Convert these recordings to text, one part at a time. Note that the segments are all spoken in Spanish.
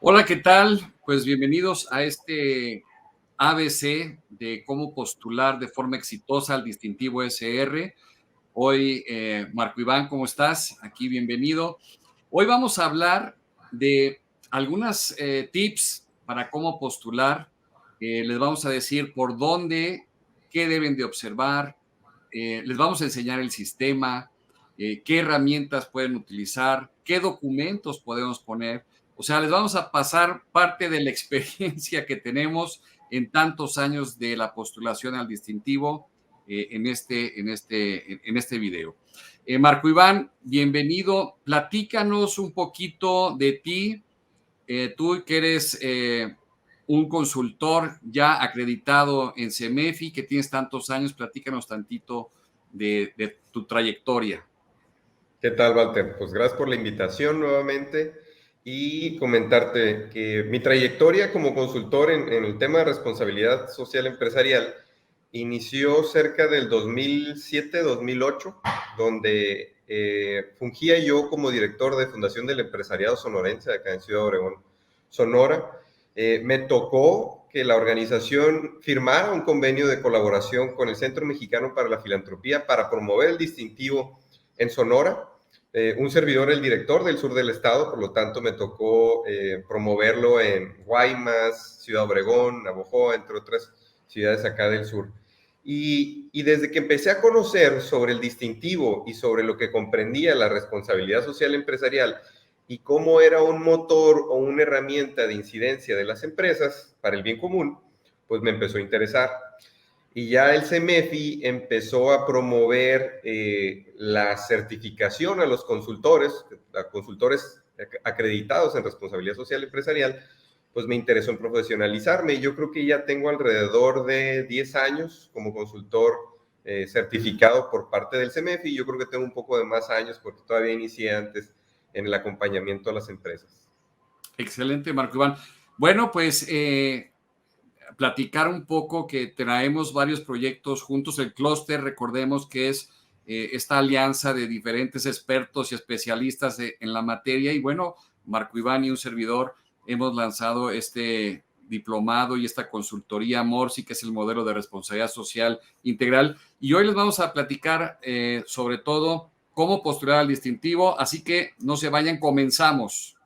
Hola, ¿qué tal? Pues bienvenidos a este ABC de cómo postular de forma exitosa al distintivo SR. Hoy, Marco Iván, ¿cómo estás? Aquí, bienvenido. Hoy vamos a hablar de algunas tips para cómo postular. Les vamos a decir por dónde, qué deben de observar. Les vamos a enseñar el sistema, qué herramientas pueden utilizar, qué documentos podemos poner. O sea, les vamos a pasar parte de la experiencia que tenemos en tantos años de la postulación al distintivo en este video. Marco Iván, bienvenido. Platícanos un poquito de ti. Tú que eres un consultor ya acreditado en CEMEFI, que tienes tantos años, platícanos tantito de tu trayectoria. ¿Qué tal, Walter? Pues gracias por la invitación nuevamente y comentarte que mi trayectoria como consultor en el tema de responsabilidad social empresarial inició cerca del 2007-2008, donde fungía yo como director de Fundación del Empresariado Sonorense de acá en Ciudad Obregón, Sonora. Me tocó que la organización firmara un convenio de colaboración con el Centro Mexicano para la Filantropía para promover el distintivo en Sonora. Un servidor, el director del sur del estado, por lo tanto me tocó promoverlo en Guaymas, Ciudad Obregón, Navojoa, entre otras ciudades acá del sur. Y desde que empecé a conocer sobre el distintivo y sobre lo que comprendía la responsabilidad social empresarial y cómo era un motor o una herramienta de incidencia de las empresas para el bien común, pues me empezó a interesar. Y ya el CEMEFI empezó a promover la certificación a los consultores acreditados en responsabilidad social empresarial. Pues me interesó en profesionalizarme. Yo creo que ya tengo alrededor de 10 años como consultor certificado por parte del CEMEFI. Yo creo que tengo un poco de más años porque todavía inicié antes en el acompañamiento a las empresas. Excelente, Marco Iván. Bueno, pues platicar un poco que traemos varios proyectos juntos. El clúster, recordemos que es esta alianza de diferentes expertos y especialistas en la materia. Y bueno, Marco Iván y un servidor hemos lanzado este diplomado y esta consultoría MORSI, que es el modelo de responsabilidad social integral. Y hoy les vamos a platicar sobre todo cómo postular al distintivo. Así que no se vayan, comenzamos.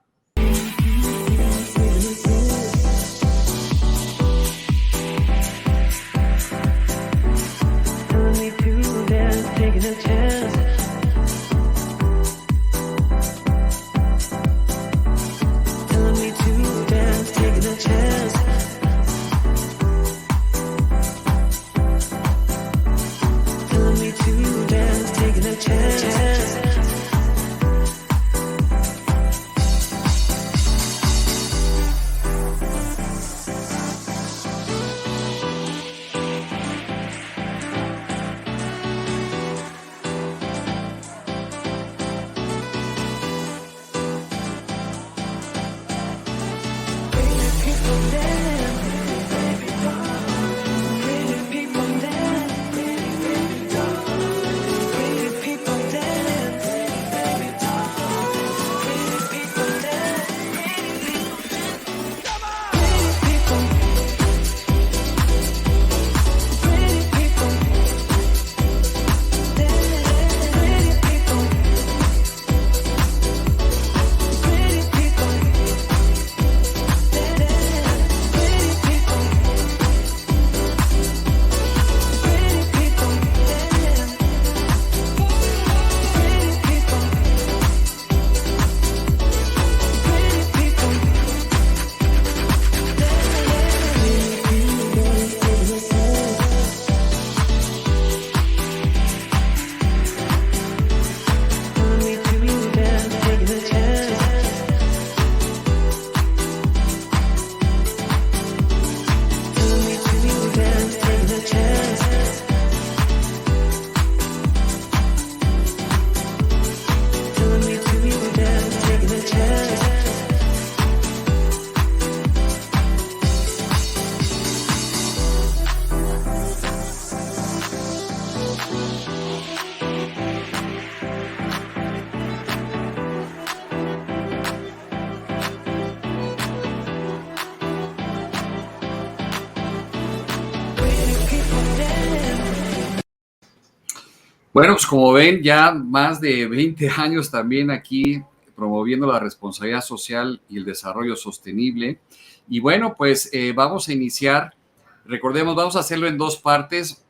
Bueno, pues como ven, ya más de 20 años también aquí promoviendo la responsabilidad social y el desarrollo sostenible. Y bueno, pues vamos a iniciar. Recordemos, vamos a hacerlo en dos partes.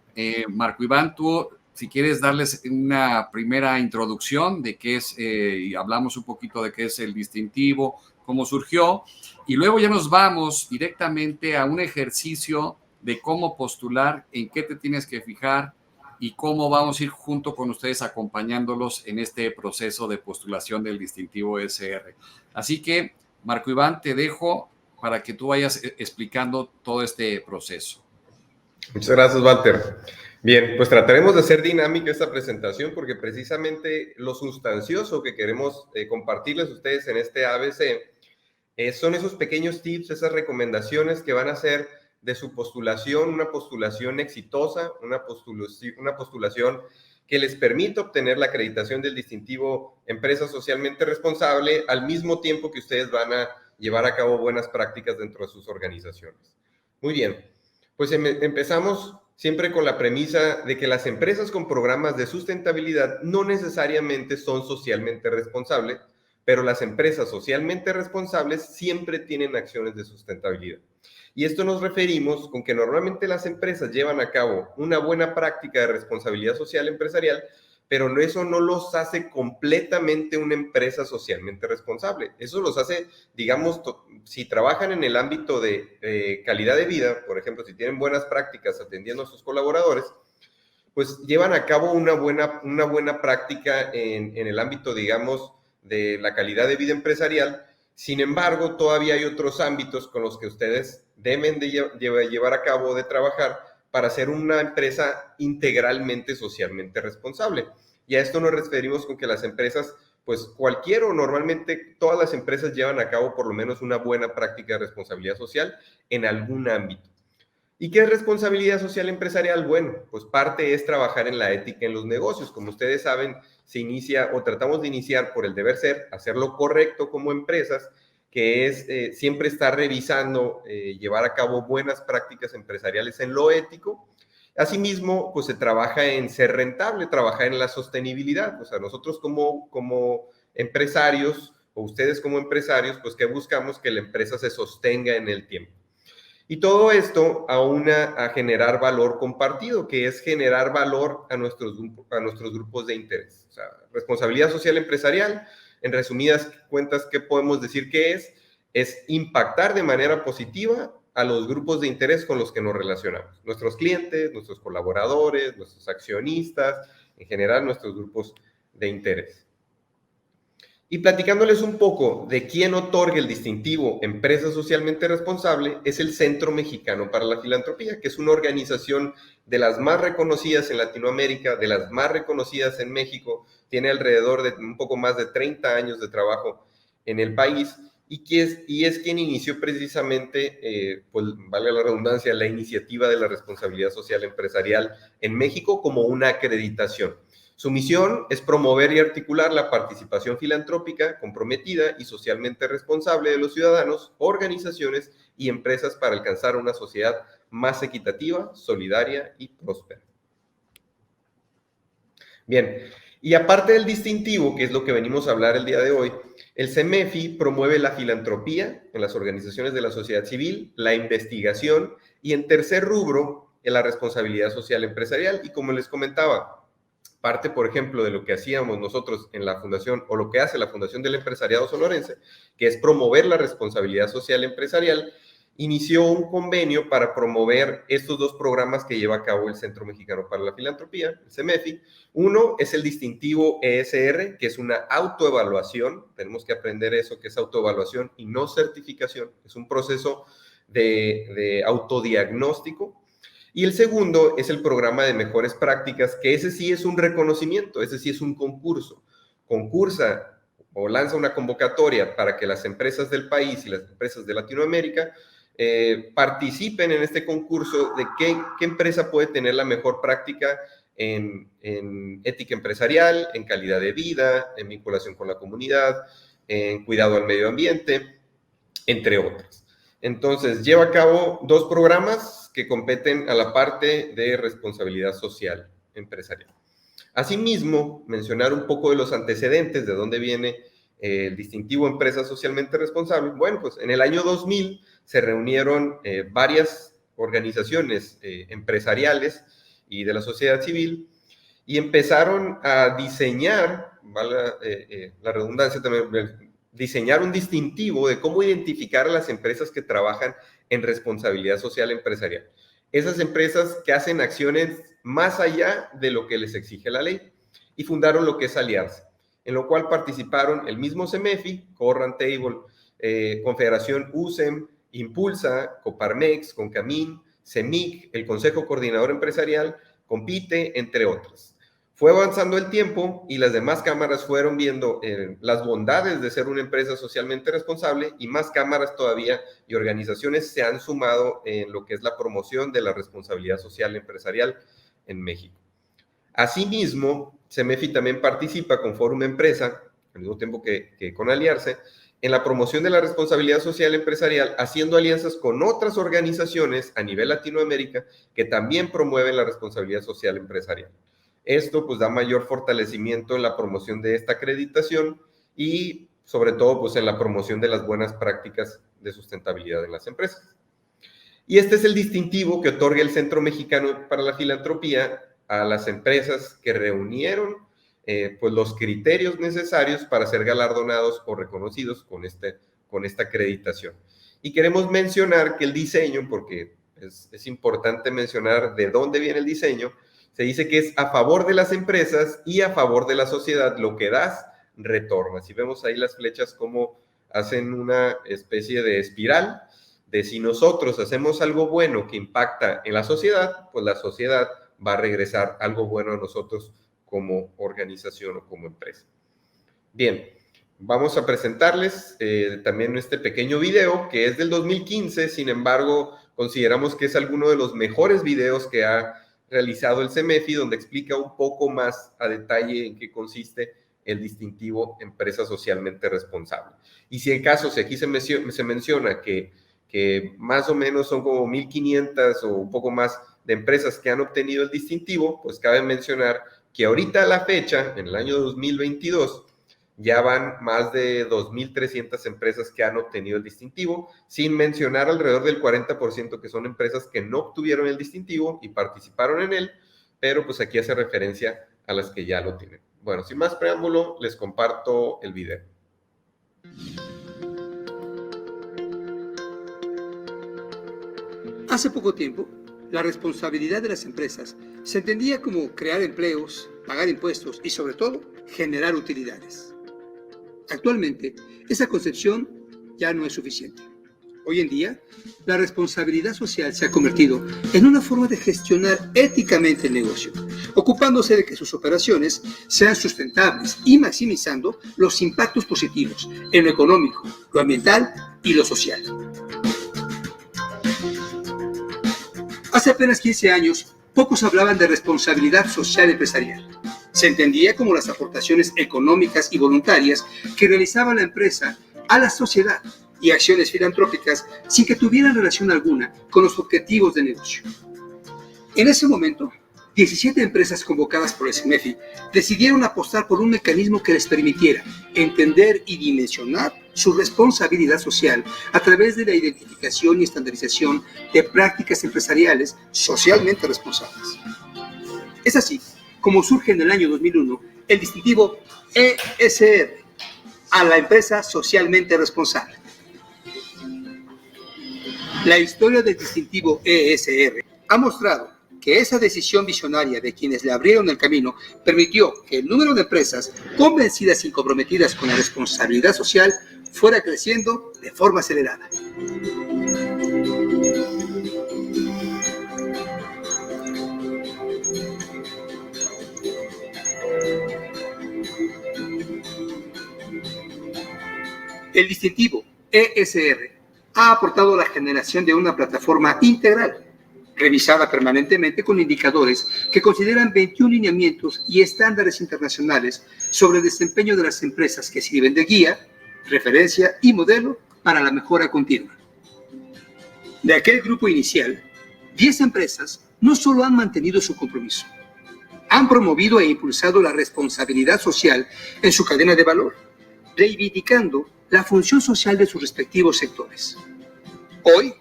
Marco Iván, tú, si quieres darles una primera introducción de qué es, y hablamos un poquito de qué es el distintivo, cómo surgió, y luego ya nos vamos directamente a un ejercicio de cómo postular, en qué te tienes que fijar y cómo vamos a ir junto con ustedes acompañándolos en este proceso de postulación del distintivo SR. Así que, Marco Iván, te dejo para que tú vayas explicando todo este proceso. Muchas gracias, Walter. Bien, pues trataremos de hacer dinámica esta presentación porque precisamente lo sustancioso que queremos compartirles a ustedes en este ABC son esos pequeños tips, esas recomendaciones que van a hacer de su postulación una postulación exitosa, una postulación que les permita obtener la acreditación del distintivo Empresa Socialmente Responsable al mismo tiempo que ustedes van a llevar a cabo buenas prácticas dentro de sus organizaciones. Muy bien, pues empezamos siempre con la premisa de que las empresas con programas de sustentabilidad no necesariamente son socialmente responsables, pero las empresas socialmente responsables siempre tienen acciones de sustentabilidad. Y esto nos referimos con que normalmente las empresas llevan a cabo una buena práctica de responsabilidad social empresarial, pero eso no los hace completamente una empresa socialmente responsable. Eso los hace, digamos, si trabajan en el ámbito de calidad de vida, por ejemplo, si tienen buenas prácticas atendiendo a sus colaboradores, pues llevan a cabo una buena práctica en el ámbito, digamos, de la calidad de vida empresarial. Sin embargo, todavía hay otros ámbitos con los que ustedes deben de llevar a cabo, de trabajar, para ser una empresa integralmente socialmente responsable. Y a esto nos referimos con que las empresas, pues cualquiera o normalmente todas las empresas llevan a cabo por lo menos una buena práctica de responsabilidad social en algún ámbito. ¿Y qué es responsabilidad social empresarial? Bueno, pues parte es trabajar en la ética en los negocios. Como ustedes saben, se inicia o tratamos de iniciar por el deber ser, hacer lo correcto como empresas, que es siempre estar revisando, llevar a cabo buenas prácticas empresariales en lo ético. Asimismo, pues se trabaja en ser rentable, trabajar en la sostenibilidad. O sea, nosotros como empresarios, o ustedes como empresarios, pues que buscamos que la empresa se sostenga en el tiempo. Y todo esto a generar valor compartido, que es generar valor a nuestros grupos de interés. O sea, responsabilidad social empresarial, en resumidas cuentas, ¿qué podemos decir que es? Es impactar de manera positiva a los grupos de interés con los que nos relacionamos. Nuestros clientes, nuestros colaboradores, nuestros accionistas, en general nuestros grupos de interés. Y platicándoles un poco de quién otorga el distintivo Empresa Socialmente Responsable, es el Centro Mexicano para la Filantropía, que es una organización de las más reconocidas en Latinoamérica, de las más reconocidas en México, tiene alrededor de un poco más de 30 años de trabajo en el país, y es quien inició precisamente, pues valga la redundancia, la iniciativa de la responsabilidad social empresarial en México como una acreditación. Su misión es promover y articular la participación filantrópica comprometida y socialmente responsable de los ciudadanos, organizaciones y empresas para alcanzar una sociedad más equitativa, solidaria y próspera. Bien, y aparte del distintivo, que es lo que venimos a hablar el día de hoy, el CEMEFI promueve la filantropía en las organizaciones de la sociedad civil, la investigación y, en tercer rubro, en la responsabilidad social empresarial. Y como les comentaba, parte, por ejemplo, de lo que hacíamos nosotros en la fundación, o lo que hace la Fundación del Empresariado Sonorense, que es promover la responsabilidad social empresarial, inició un convenio para promover estos dos programas que lleva a cabo el Centro Mexicano para la Filantropía, el CEMEFI. Uno es el distintivo ESR, que es una autoevaluación. Tenemos que aprender eso, que es autoevaluación y no certificación. Es un proceso de autodiagnóstico. Y el segundo es el programa de mejores prácticas, que ese sí es un reconocimiento, ese sí es un concurso. Concursa o lanza una convocatoria para que las empresas del país y las empresas de Latinoamérica participen en este concurso de qué empresa puede tener la mejor práctica en ética empresarial, en calidad de vida, en vinculación con la comunidad, en cuidado al medio ambiente, entre otras. Entonces, lleva a cabo dos programas que competen a la parte de responsabilidad social empresarial. Asimismo, mencionar un poco de los antecedentes, de dónde viene el distintivo Empresa Socialmente Responsable. Bueno, pues en el año 2000 se reunieron varias organizaciones empresariales y de la sociedad civil y empezaron a diseñar, vale, la redundancia también, diseñar un distintivo de cómo identificar a las empresas que trabajan en responsabilidad social empresarial. Esas empresas que hacen acciones más allá de lo que les exige la ley, y fundaron lo que es Alianza, en lo cual participaron el mismo CEMEFI, Co-Roundtable, Confederación USEM, Impulsa, Coparmex, Concamín, CEMIC, el Consejo Coordinador Empresarial, Compite, entre otras. Fue avanzando el tiempo y las demás cámaras fueron viendo las bondades de ser una empresa socialmente responsable, y más cámaras todavía y organizaciones se han sumado en lo que es la promoción de la responsabilidad social empresarial en México. Asimismo, CEMEFI también participa con Fórum Empresa, al mismo tiempo que con Aliarse, en la promoción de la responsabilidad social empresarial, haciendo alianzas con otras organizaciones a nivel Latinoamérica que también promueven la responsabilidad social empresarial. Esto pues da mayor fortalecimiento en la promoción de esta acreditación y sobre todo pues en la promoción de las buenas prácticas de sustentabilidad en las empresas. Y este es el distintivo que otorga el Centro Mexicano para la Filantropía a las empresas que reunieron pues los criterios necesarios para ser galardonados o reconocidos con esta acreditación. Y queremos mencionar que el diseño, porque es importante mencionar de dónde viene el diseño, se dice que es a favor de las empresas y a favor de la sociedad. Lo que das, retornas. Y vemos ahí las flechas como hacen una especie de espiral de si nosotros hacemos algo bueno que impacta en la sociedad, pues la sociedad va a regresar algo bueno a nosotros como organización o como empresa. Bien, vamos a presentarles también este pequeño video que es del 2015, sin embargo, consideramos que es alguno de los mejores videos que ha realizado el CEMEFI, donde explica un poco más a detalle en qué consiste el distintivo Empresa Socialmente Responsable. Y si en caso, si aquí se menciona que más o menos son como 1,500 o un poco más de empresas que han obtenido el distintivo, pues cabe mencionar que ahorita a la fecha, en el año 2022, ya van más de 2,300 empresas que han obtenido el distintivo, sin mencionar alrededor del 40% que son empresas que no obtuvieron el distintivo y participaron en él, pero pues aquí hace referencia a las que ya lo tienen. Bueno, sin más preámbulo, les comparto el video. Hace poco tiempo, la responsabilidad de las empresas se entendía como crear empleos, pagar impuestos y, sobre todo, generar utilidades. Actualmente, esa concepción ya no es suficiente. Hoy en día, la responsabilidad social se ha convertido en una forma de gestionar éticamente el negocio, ocupándose de que sus operaciones sean sustentables y maximizando los impactos positivos en lo económico, lo ambiental y lo social. Hace apenas 15 años, pocos hablaban de responsabilidad social empresarial. Se entendía como las aportaciones económicas y voluntarias que realizaba la empresa a la sociedad y acciones filantrópicas sin que tuvieran relación alguna con los objetivos de negocio. En ese momento, 17 empresas convocadas por el CEMEFI decidieron apostar por un mecanismo que les permitiera entender y dimensionar su responsabilidad social a través de la identificación y estandarización de prácticas empresariales socialmente responsables. Es así como surge en el año 2001 el distintivo ESR, a la empresa socialmente responsable. La historia del distintivo ESR ha mostrado que esa decisión visionaria de quienes le abrieron el camino permitió que el número de empresas convencidas y comprometidas con la responsabilidad social fuera creciendo de forma acelerada. El distintivo ESR ha aportado a la generación de una plataforma integral, revisada permanentemente con indicadores que consideran 21 lineamientos y estándares internacionales sobre el desempeño de las empresas que sirven de guía, referencia y modelo para la mejora continua. De aquel grupo inicial, 10 empresas no solo han mantenido su compromiso, han promovido e impulsado la responsabilidad social en su cadena de valor, reivindicando la función social de sus respectivos sectores. Hoy,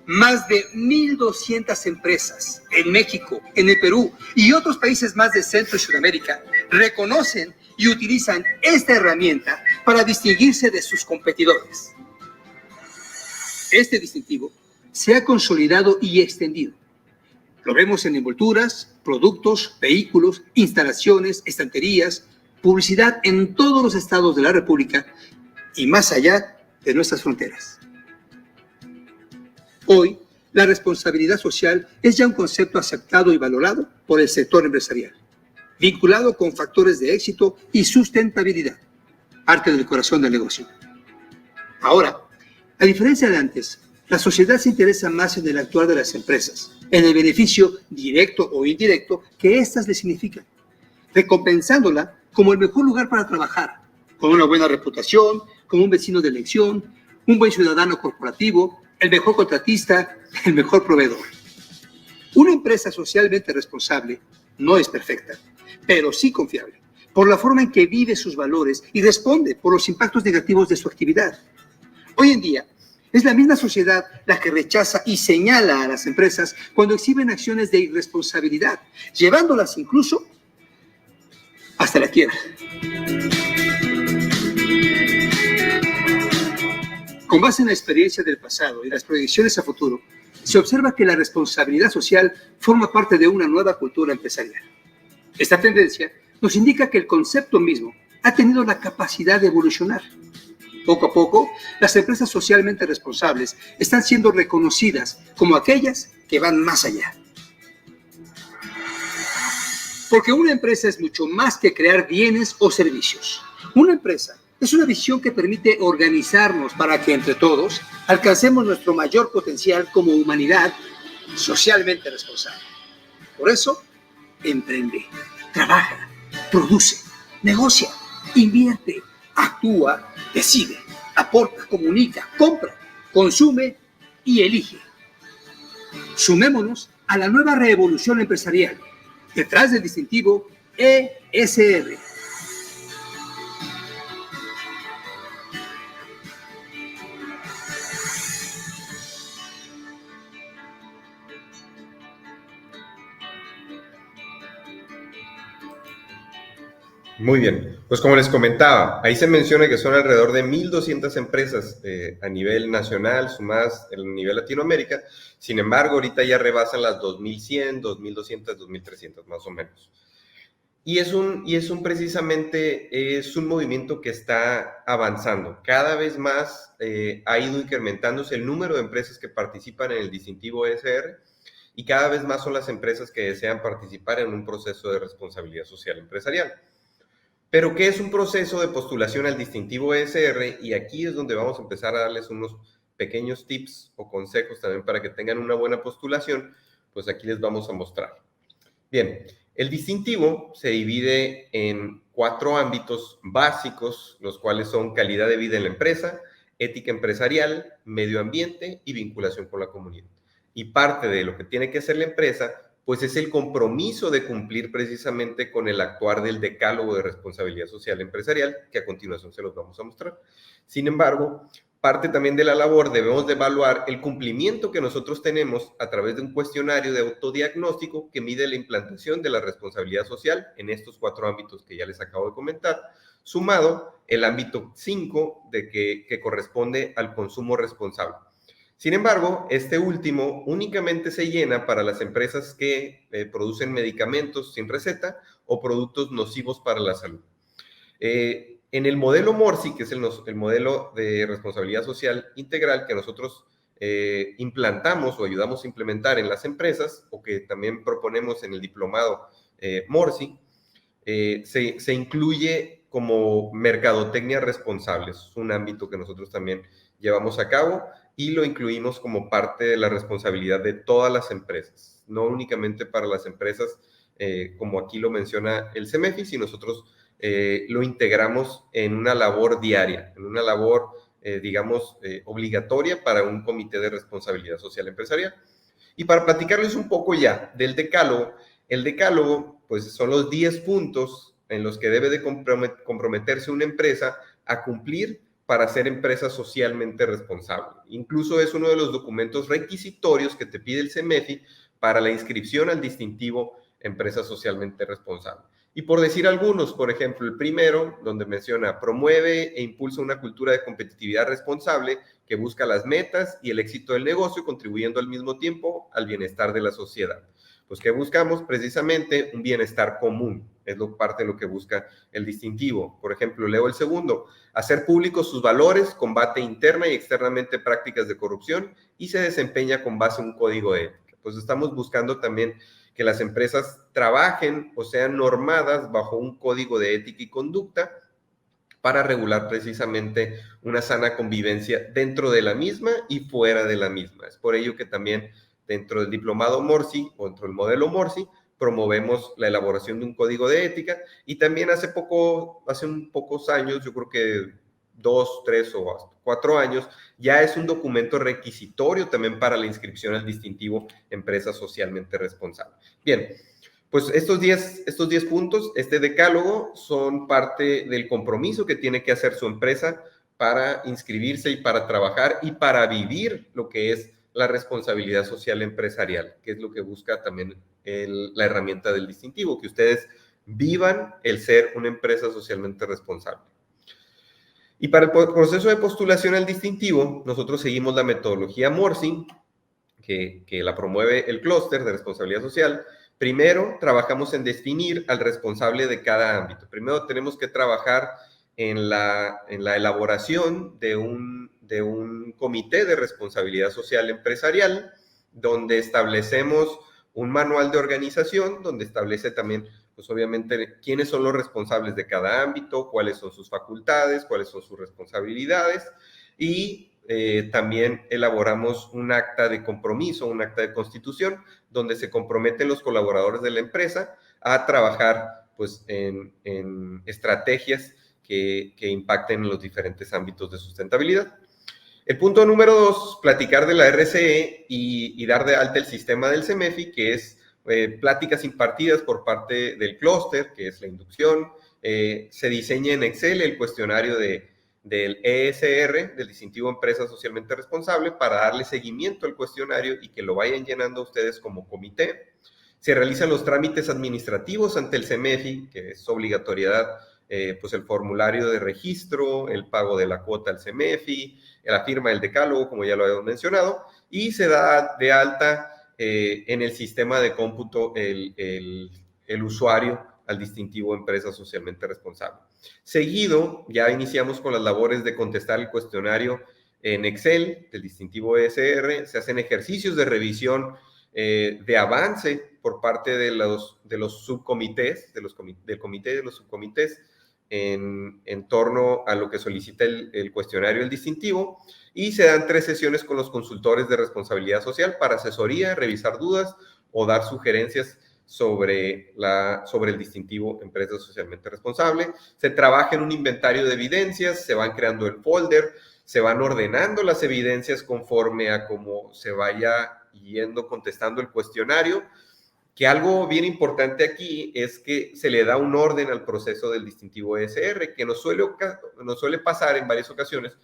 más de 1,200 empresas en México, en el Perú y otros países más de Centro y Sudamérica reconocen y utilizan esta herramienta para distinguirse de sus competidores. Este distintivo se ha consolidado y extendido. Lo vemos en envolturas, productos, vehículos, instalaciones, estanterías, publicidad en todos los estados de la República y más allá de nuestras fronteras. Hoy, la responsabilidad social es ya un concepto aceptado y valorado por el sector empresarial, vinculado con factores de éxito y sustentabilidad, parte del corazón del negocio. Ahora, a diferencia de antes, la sociedad se interesa más en el actuar de las empresas, en el beneficio directo o indirecto que éstas le significan, recompensándola como el mejor lugar para trabajar, con una buena reputación, como un vecino de elección, un buen ciudadano corporativo, el mejor contratista, el mejor proveedor. Una empresa socialmente responsable no es perfecta, pero sí confiable, por la forma en que vive sus valores y responde por los impactos negativos de su actividad. Hoy en día, es la misma sociedad la que rechaza y señala a las empresas cuando exhiben acciones de irresponsabilidad, llevándolas incluso hasta la quiebra. Con base en la experiencia del pasado y las proyecciones a futuro, se observa que la responsabilidad social forma parte de una nueva cultura empresarial. Esta tendencia nos indica que el concepto mismo ha tenido la capacidad de evolucionar. Poco a poco, las empresas socialmente responsables están siendo reconocidas como aquellas que van más allá. Porque una empresa es mucho más que crear bienes o servicios. Una empresa es una visión que permite organizarnos para que entre todos alcancemos nuestro mayor potencial como humanidad socialmente responsable. Por eso, emprende, trabaja, produce, negocia, invierte, actúa, decide, aporta, comunica, compra, consume y elige. Sumémonos a la nueva revolución empresarial, detrás del distintivo ESR. Muy bien, pues como les comentaba, ahí se menciona que son alrededor de 1,200 empresas a nivel nacional, sumadas a nivel Latinoamérica. Sin embargo, ahorita ya rebasan las 2,100, 2,200, 2,300 más o menos. Y es un movimiento que está avanzando. Cada vez más ha ido incrementándose el número de empresas que participan en el distintivo ESR y cada vez más son las empresas que desean participar en un proceso de responsabilidad social empresarial. Pero, ¿qué es un proceso de postulación al distintivo ESR? Y aquí es donde vamos a empezar a darles unos pequeños tips o consejos también para que tengan una buena postulación, pues aquí les vamos a mostrar. Bien, el distintivo se divide en 4 ámbitos básicos, los cuales son calidad de vida en la empresa, ética empresarial, medio ambiente y vinculación con la comunidad. Y parte de lo que tiene que hacer la empresa pues es el compromiso de cumplir precisamente con el actuar del decálogo de responsabilidad social empresarial, que a continuación se los vamos a mostrar. Sin embargo, parte también de la labor debemos de evaluar el cumplimiento que nosotros tenemos a través de un cuestionario de autodiagnóstico que mide la implantación de la responsabilidad social en estos 4 ámbitos que ya les acabo de comentar, sumado el ámbito 5 que corresponde al consumo responsable. Sin embargo, este último únicamente se llena para las empresas que producen medicamentos sin receta o productos nocivos para la salud. En el modelo MORSI, que es el modelo de responsabilidad social integral que nosotros implantamos o ayudamos a implementar en las empresas, o que también proponemos en el diplomado MORSI, se incluye como mercadotecnia responsable. Es un ámbito que nosotros también llevamos a cabo y lo incluimos como parte de la responsabilidad de todas las empresas, no únicamente para las empresas como aquí lo menciona el CEMEFIS, y nosotros lo integramos en una labor diaria, en una labor, obligatoria para un comité de responsabilidad social empresarial. Y para platicarles un poco ya del decálogo, El decálogo, pues son los 10 puntos en los que debe de comprometerse una empresa a cumplir para ser empresa socialmente responsable. Incluso es uno de los documentos requisitorios que te pide el CEMEFI para la inscripción al distintivo empresa socialmente responsable. Y por decir algunos, por ejemplo, el primero, donde menciona, promueve e impulsa una cultura de competitividad responsable que busca las metas y el éxito del negocio, contribuyendo al mismo tiempo al bienestar de la sociedad. Pues, ¿qué buscamos? Precisamente un bienestar común, es parte de lo que busca el distintivo. Por ejemplo, leo el segundo, hacer públicos sus valores, combate interna y externamente prácticas de corrupción y se desempeña con base en un código de ética. Pues estamos buscando también que las empresas trabajen o sean normadas bajo un código de ética y conducta para regular precisamente una sana convivencia dentro de la misma y fuera de la misma. Es por ello que también dentro del diplomado MORSI o dentro del modelo MORSI promovemos la elaboración de un código de ética y también hace pocos años, yo creo que 2, 3 o hasta 4 años, ya es un documento requisitorio también para la inscripción al distintivo empresa socialmente responsable. Bien, pues estos 10 puntos, este decálogo, son parte del compromiso que tiene que hacer su empresa para inscribirse y para trabajar y para vivir lo que es la responsabilidad social empresarial, que es lo que busca también la herramienta del distintivo, que ustedes vivan el ser una empresa socialmente responsable. Y para el proceso de postulación al distintivo, nosotros seguimos la metodología MORSI, que la promueve el clúster de responsabilidad social. Primero, trabajamos en definir al responsable de cada ámbito. Primero tenemos que trabajar en la elaboración de un comité de responsabilidad social empresarial, donde establecemos un manual de organización, donde establece también, pues obviamente, quiénes son los responsables de cada ámbito, cuáles son sus facultades, cuáles son sus responsabilidades, y también elaboramos un acta de compromiso, un acta de constitución, donde se comprometen los colaboradores de la empresa a trabajar pues, en estrategias que impacten en los diferentes ámbitos de sustentabilidad. El punto número 2, platicar de la RCE y dar de alta el sistema del CEMEFI, que es pláticas impartidas por parte del clúster, que es la inducción. Se diseña en Excel el cuestionario del ESR, del distintivo Empresa Socialmente Responsable, para darle seguimiento al cuestionario y que lo vayan llenando ustedes como comité. Se realizan los trámites administrativos ante el CEMEFI, que es obligatoriedad, pues el formulario de registro, el pago de la cuota al CEMEFI, la firma del decálogo, como ya lo habíamos mencionado, y se da de alta en el sistema de cómputo el usuario al distintivo Empresa Socialmente Responsable. Seguido, ya iniciamos con las labores de contestar el cuestionario en Excel del distintivo ESR, se hacen ejercicios de revisión de avance por parte de los subcomités, del comité y de los subcomités, en torno a lo que solicita el cuestionario del distintivo, y se dan 3 sesiones con los consultores de responsabilidad social para asesoría, revisar dudas o dar sugerencias sobre el distintivo Empresa Socialmente Responsable. Se trabaja en un inventario de evidencias, se van creando el folder, se van ordenando las evidencias conforme a cómo se vaya yendo contestando el cuestionario, que algo bien importante aquí es que se le da un orden al proceso del distintivo ESR, que nos suele pasar en varias ocasiones,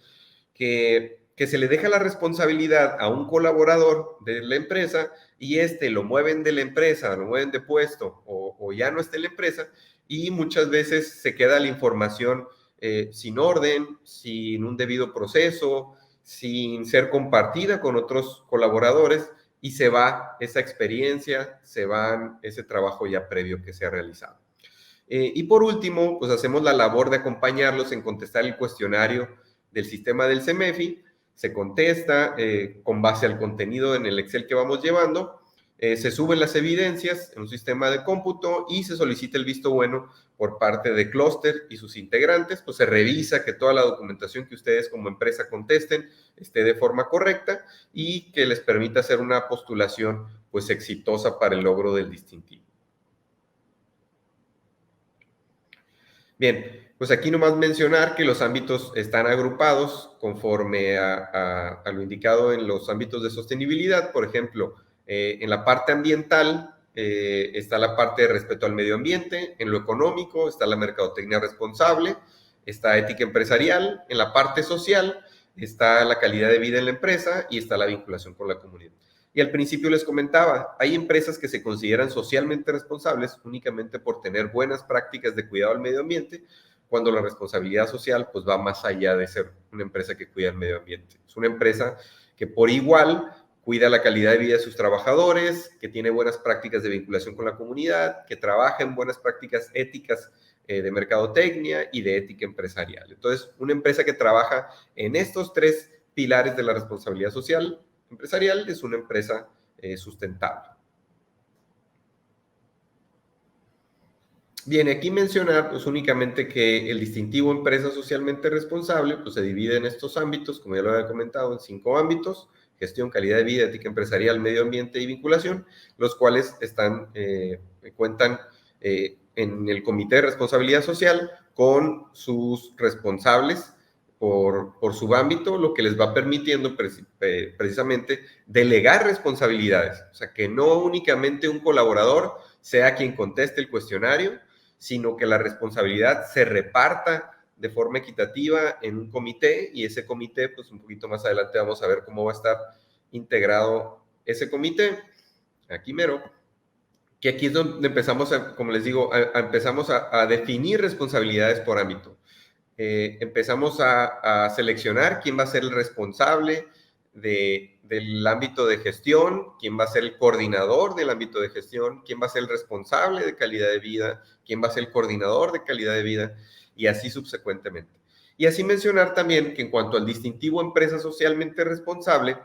que se le deja la responsabilidad a un colaborador de la empresa y lo mueven de la empresa, lo mueven de puesto o ya no está en la empresa, y muchas veces se queda la información sin orden, sin un debido proceso, sin ser compartida con otros colaboradores, y se va esa experiencia, se va ese trabajo ya previo que se ha realizado. Y por último, pues hacemos la labor de acompañarlos en contestar el cuestionario del sistema del CEMEFI. Se contesta con base al contenido en el Excel que vamos llevando, se suben las evidencias en un sistema de cómputo y se solicita el visto bueno por parte de clúster y sus integrantes. Pues se revisa que toda la documentación que ustedes como empresa contesten esté de forma correcta y que les permita hacer una postulación pues exitosa para el logro del distintivo. Bien, pues aquí nomás mencionar que los ámbitos están agrupados conforme a lo indicado en los ámbitos de sostenibilidad. Por ejemplo, en la parte ambiental, está la parte de respeto al medio ambiente, en lo económico está la mercadotecnia responsable, está ética empresarial, en la parte social está la calidad de vida en la empresa y está la vinculación con la comunidad. Y al principio les comentaba, hay empresas que se consideran socialmente responsables únicamente por tener buenas prácticas de cuidado al medio ambiente, cuando la responsabilidad social pues va más allá de ser una empresa que cuida el medio ambiente. Es una empresa que por igual cuida la calidad de vida de sus trabajadores, que tiene buenas prácticas de vinculación con la comunidad, que trabaja en buenas prácticas éticas de mercadotecnia y de ética empresarial. Entonces, una empresa que trabaja en estos tres pilares de la responsabilidad social empresarial es una empresa sustentable. Bien, aquí mencionar pues únicamente que el distintivo empresa socialmente responsable pues se divide en estos ámbitos, como ya lo había comentado, en 5 ámbitos: gestión, calidad de vida, ética empresarial, medio ambiente y vinculación, los cuales cuentan en el Comité de Responsabilidad Social con sus responsables por su ámbito, lo que les va permitiendo precisamente delegar responsabilidades. O sea, que no únicamente un colaborador sea quien conteste el cuestionario, sino que la responsabilidad se reparta de forma equitativa en un comité, y ese comité, pues un poquito más adelante vamos a ver cómo va a estar integrado ese comité. Aquí mero, que aquí es donde empezamos, como les digo, empezamos a definir responsabilidades por ámbito. Empezamos a seleccionar quién va a ser el responsable del ámbito de gestión, quién va a ser el coordinador del ámbito de gestión, quién va a ser el responsable de calidad de vida, quién va a ser el coordinador de calidad de vida, y así subsecuentemente. Y así mencionar también que en cuanto al distintivo empresa socialmente responsable,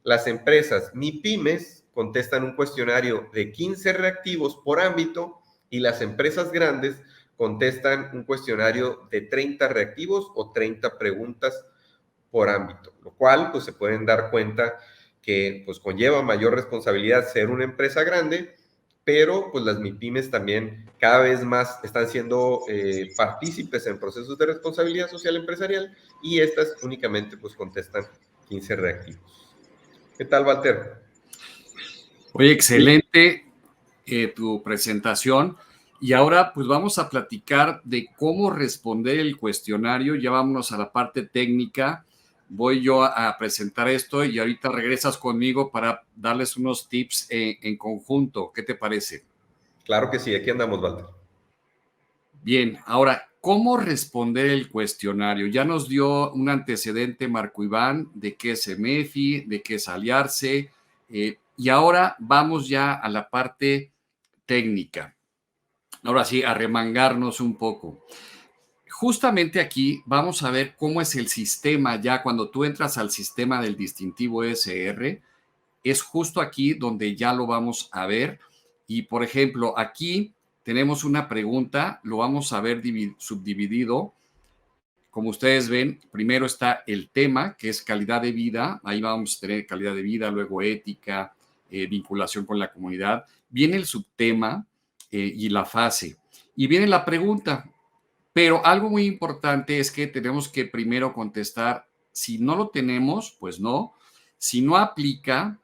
las empresas MIPYMES contestan un cuestionario de 15 reactivos por ámbito, y las empresas grandes contestan un cuestionario de 30 reactivos o 30 preguntas por ámbito, lo cual pues se pueden dar cuenta que pues conlleva mayor responsabilidad ser una empresa grande, pero pues las MIPYMES también cada vez más están siendo partícipes en procesos de responsabilidad social empresarial, y estas únicamente pues contestan 15 reactivos. ¿Qué tal, Walter? Oye, excelente tu presentación. Y ahora pues vamos a platicar de cómo responder el cuestionario. Ya vámonos a la parte técnica. Voy yo a presentar esto y ahorita regresas conmigo para darles unos tips en conjunto. ¿Qué te parece? Claro que sí, aquí andamos, Walter. Bien, ahora, ¿cómo responder el cuestionario? Ya nos dio un antecedente Marco Iván de qué es EMEFI, de qué es Aliarse, y ahora vamos ya a la parte técnica. Ahora sí, a remangarnos un poco. Justamente aquí vamos a ver cómo es el sistema ya cuando tú entras al sistema del distintivo SR. Es justo aquí donde ya lo vamos a ver. Y por ejemplo, aquí tenemos una pregunta, lo vamos a ver subdividido. Como ustedes ven, primero está el tema, que es calidad de vida. Ahí vamos a tener calidad de vida, luego ética, vinculación con la comunidad. Viene el subtema y la fase. Y viene la pregunta. Pero algo muy importante es que tenemos que primero contestar, si no lo tenemos, pues no. Si no aplica,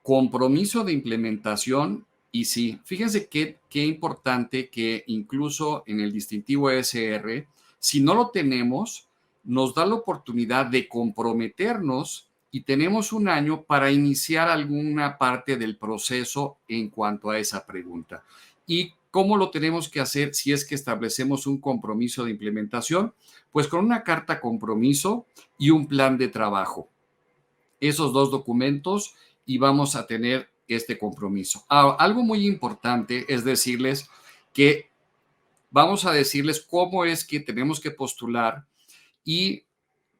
compromiso de implementación. Y sí, fíjense qué importante que incluso en el distintivo ESR, si no lo tenemos, nos da la oportunidad de comprometernos y tenemos un año para iniciar alguna parte del proceso en cuanto a esa pregunta. ¿Y cómo lo tenemos que hacer si es que establecemos un compromiso de implementación? Pues con una carta compromiso y un plan de trabajo. Esos dos documentos y vamos a tener este compromiso. Algo muy importante es decirles que vamos a decirles cómo es que tenemos que postular y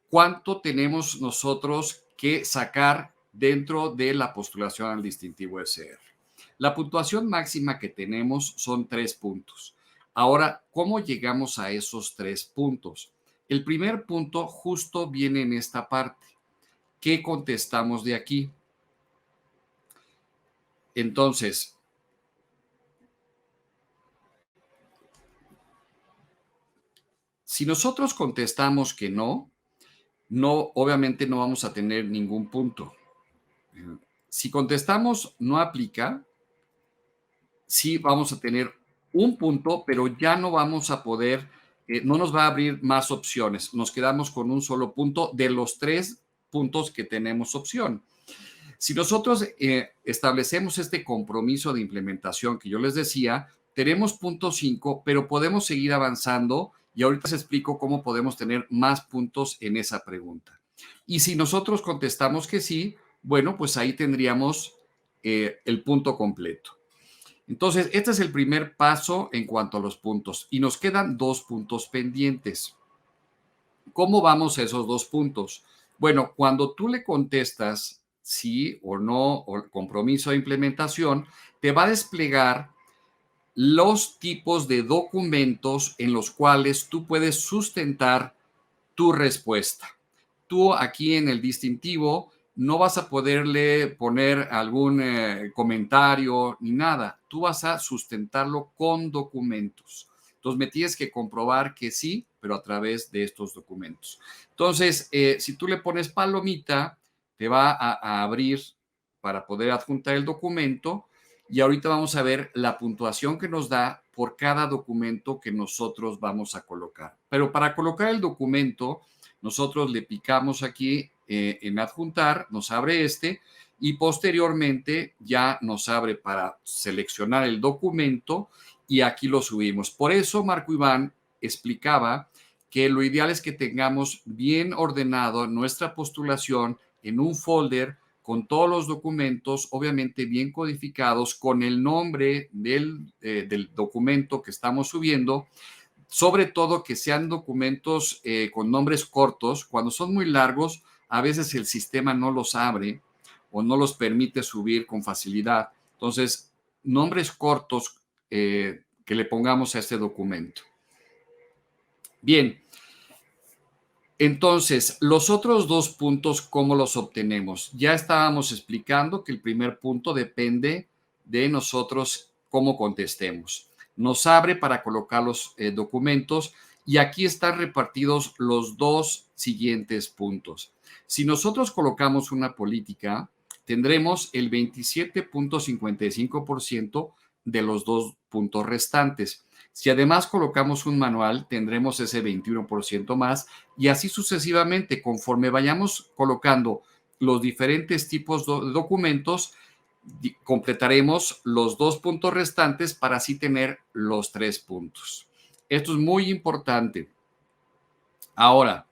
cuánto tenemos nosotros que sacar dentro de la postulación al distintivo SR. La puntuación máxima que tenemos son 3 puntos. Ahora, ¿cómo llegamos a esos 3 puntos? El primer punto justo viene en esta parte. ¿Qué contestamos de aquí? Entonces, si nosotros contestamos que no, obviamente no vamos a tener ningún punto. Si contestamos no aplica, sí vamos a tener un punto, pero ya no vamos a poder, no nos va a abrir más opciones. Nos quedamos con un solo punto de los 3 puntos que tenemos opción. Si nosotros establecemos este compromiso de implementación que yo les decía, tenemos punto 5, pero podemos seguir avanzando y ahorita les explico cómo podemos tener más puntos en esa pregunta. Y si nosotros contestamos que sí, bueno, pues ahí tendríamos el punto completo. Entonces, este es el primer paso en cuanto a los puntos y nos quedan 2 puntos pendientes. ¿Cómo vamos a esos 2 puntos? Bueno, cuando tú le contestas sí o no, o compromiso de implementación, te va a desplegar los tipos de documentos en los cuales tú puedes sustentar tu respuesta. Tú aquí en el distintivo no vas a poderle poner algún comentario ni nada. Tú vas a sustentarlo con documentos. Entonces me tienes que comprobar que sí, pero a través de estos documentos. Entonces, si tú le pones palomita, te va a abrir para poder adjuntar el documento y ahorita vamos a ver la puntuación que nos da por cada documento que nosotros vamos a colocar. Pero para colocar el documento, nosotros le picamos aquí en adjuntar, nos abre este y posteriormente ya nos abre para seleccionar el documento y aquí lo subimos. Por eso Marco Iván explicaba que lo ideal es que tengamos bien ordenado nuestra postulación en un folder con todos los documentos, obviamente bien codificados, con el nombre del documento que estamos subiendo, sobre todo que sean documentos con nombres cortos. Cuando son muy largos, a veces el sistema no los abre o no los permite subir con facilidad. Entonces, nombres cortos que le pongamos a este documento. Bien. Entonces, los otros 2 puntos, ¿cómo los obtenemos? Ya estábamos explicando que el primer punto depende de nosotros cómo contestemos. Nos abre para colocar los documentos y aquí están repartidos los 2 siguientes puntos. Si nosotros colocamos una política, tendremos el 27.55% de los 2 puntos restantes. Si además colocamos un manual, tendremos ese 21% más y así sucesivamente. Conforme vayamos colocando los diferentes tipos de documentos, completaremos los 2 puntos restantes para así tener los 3 puntos. Esto es muy importante. Ahora,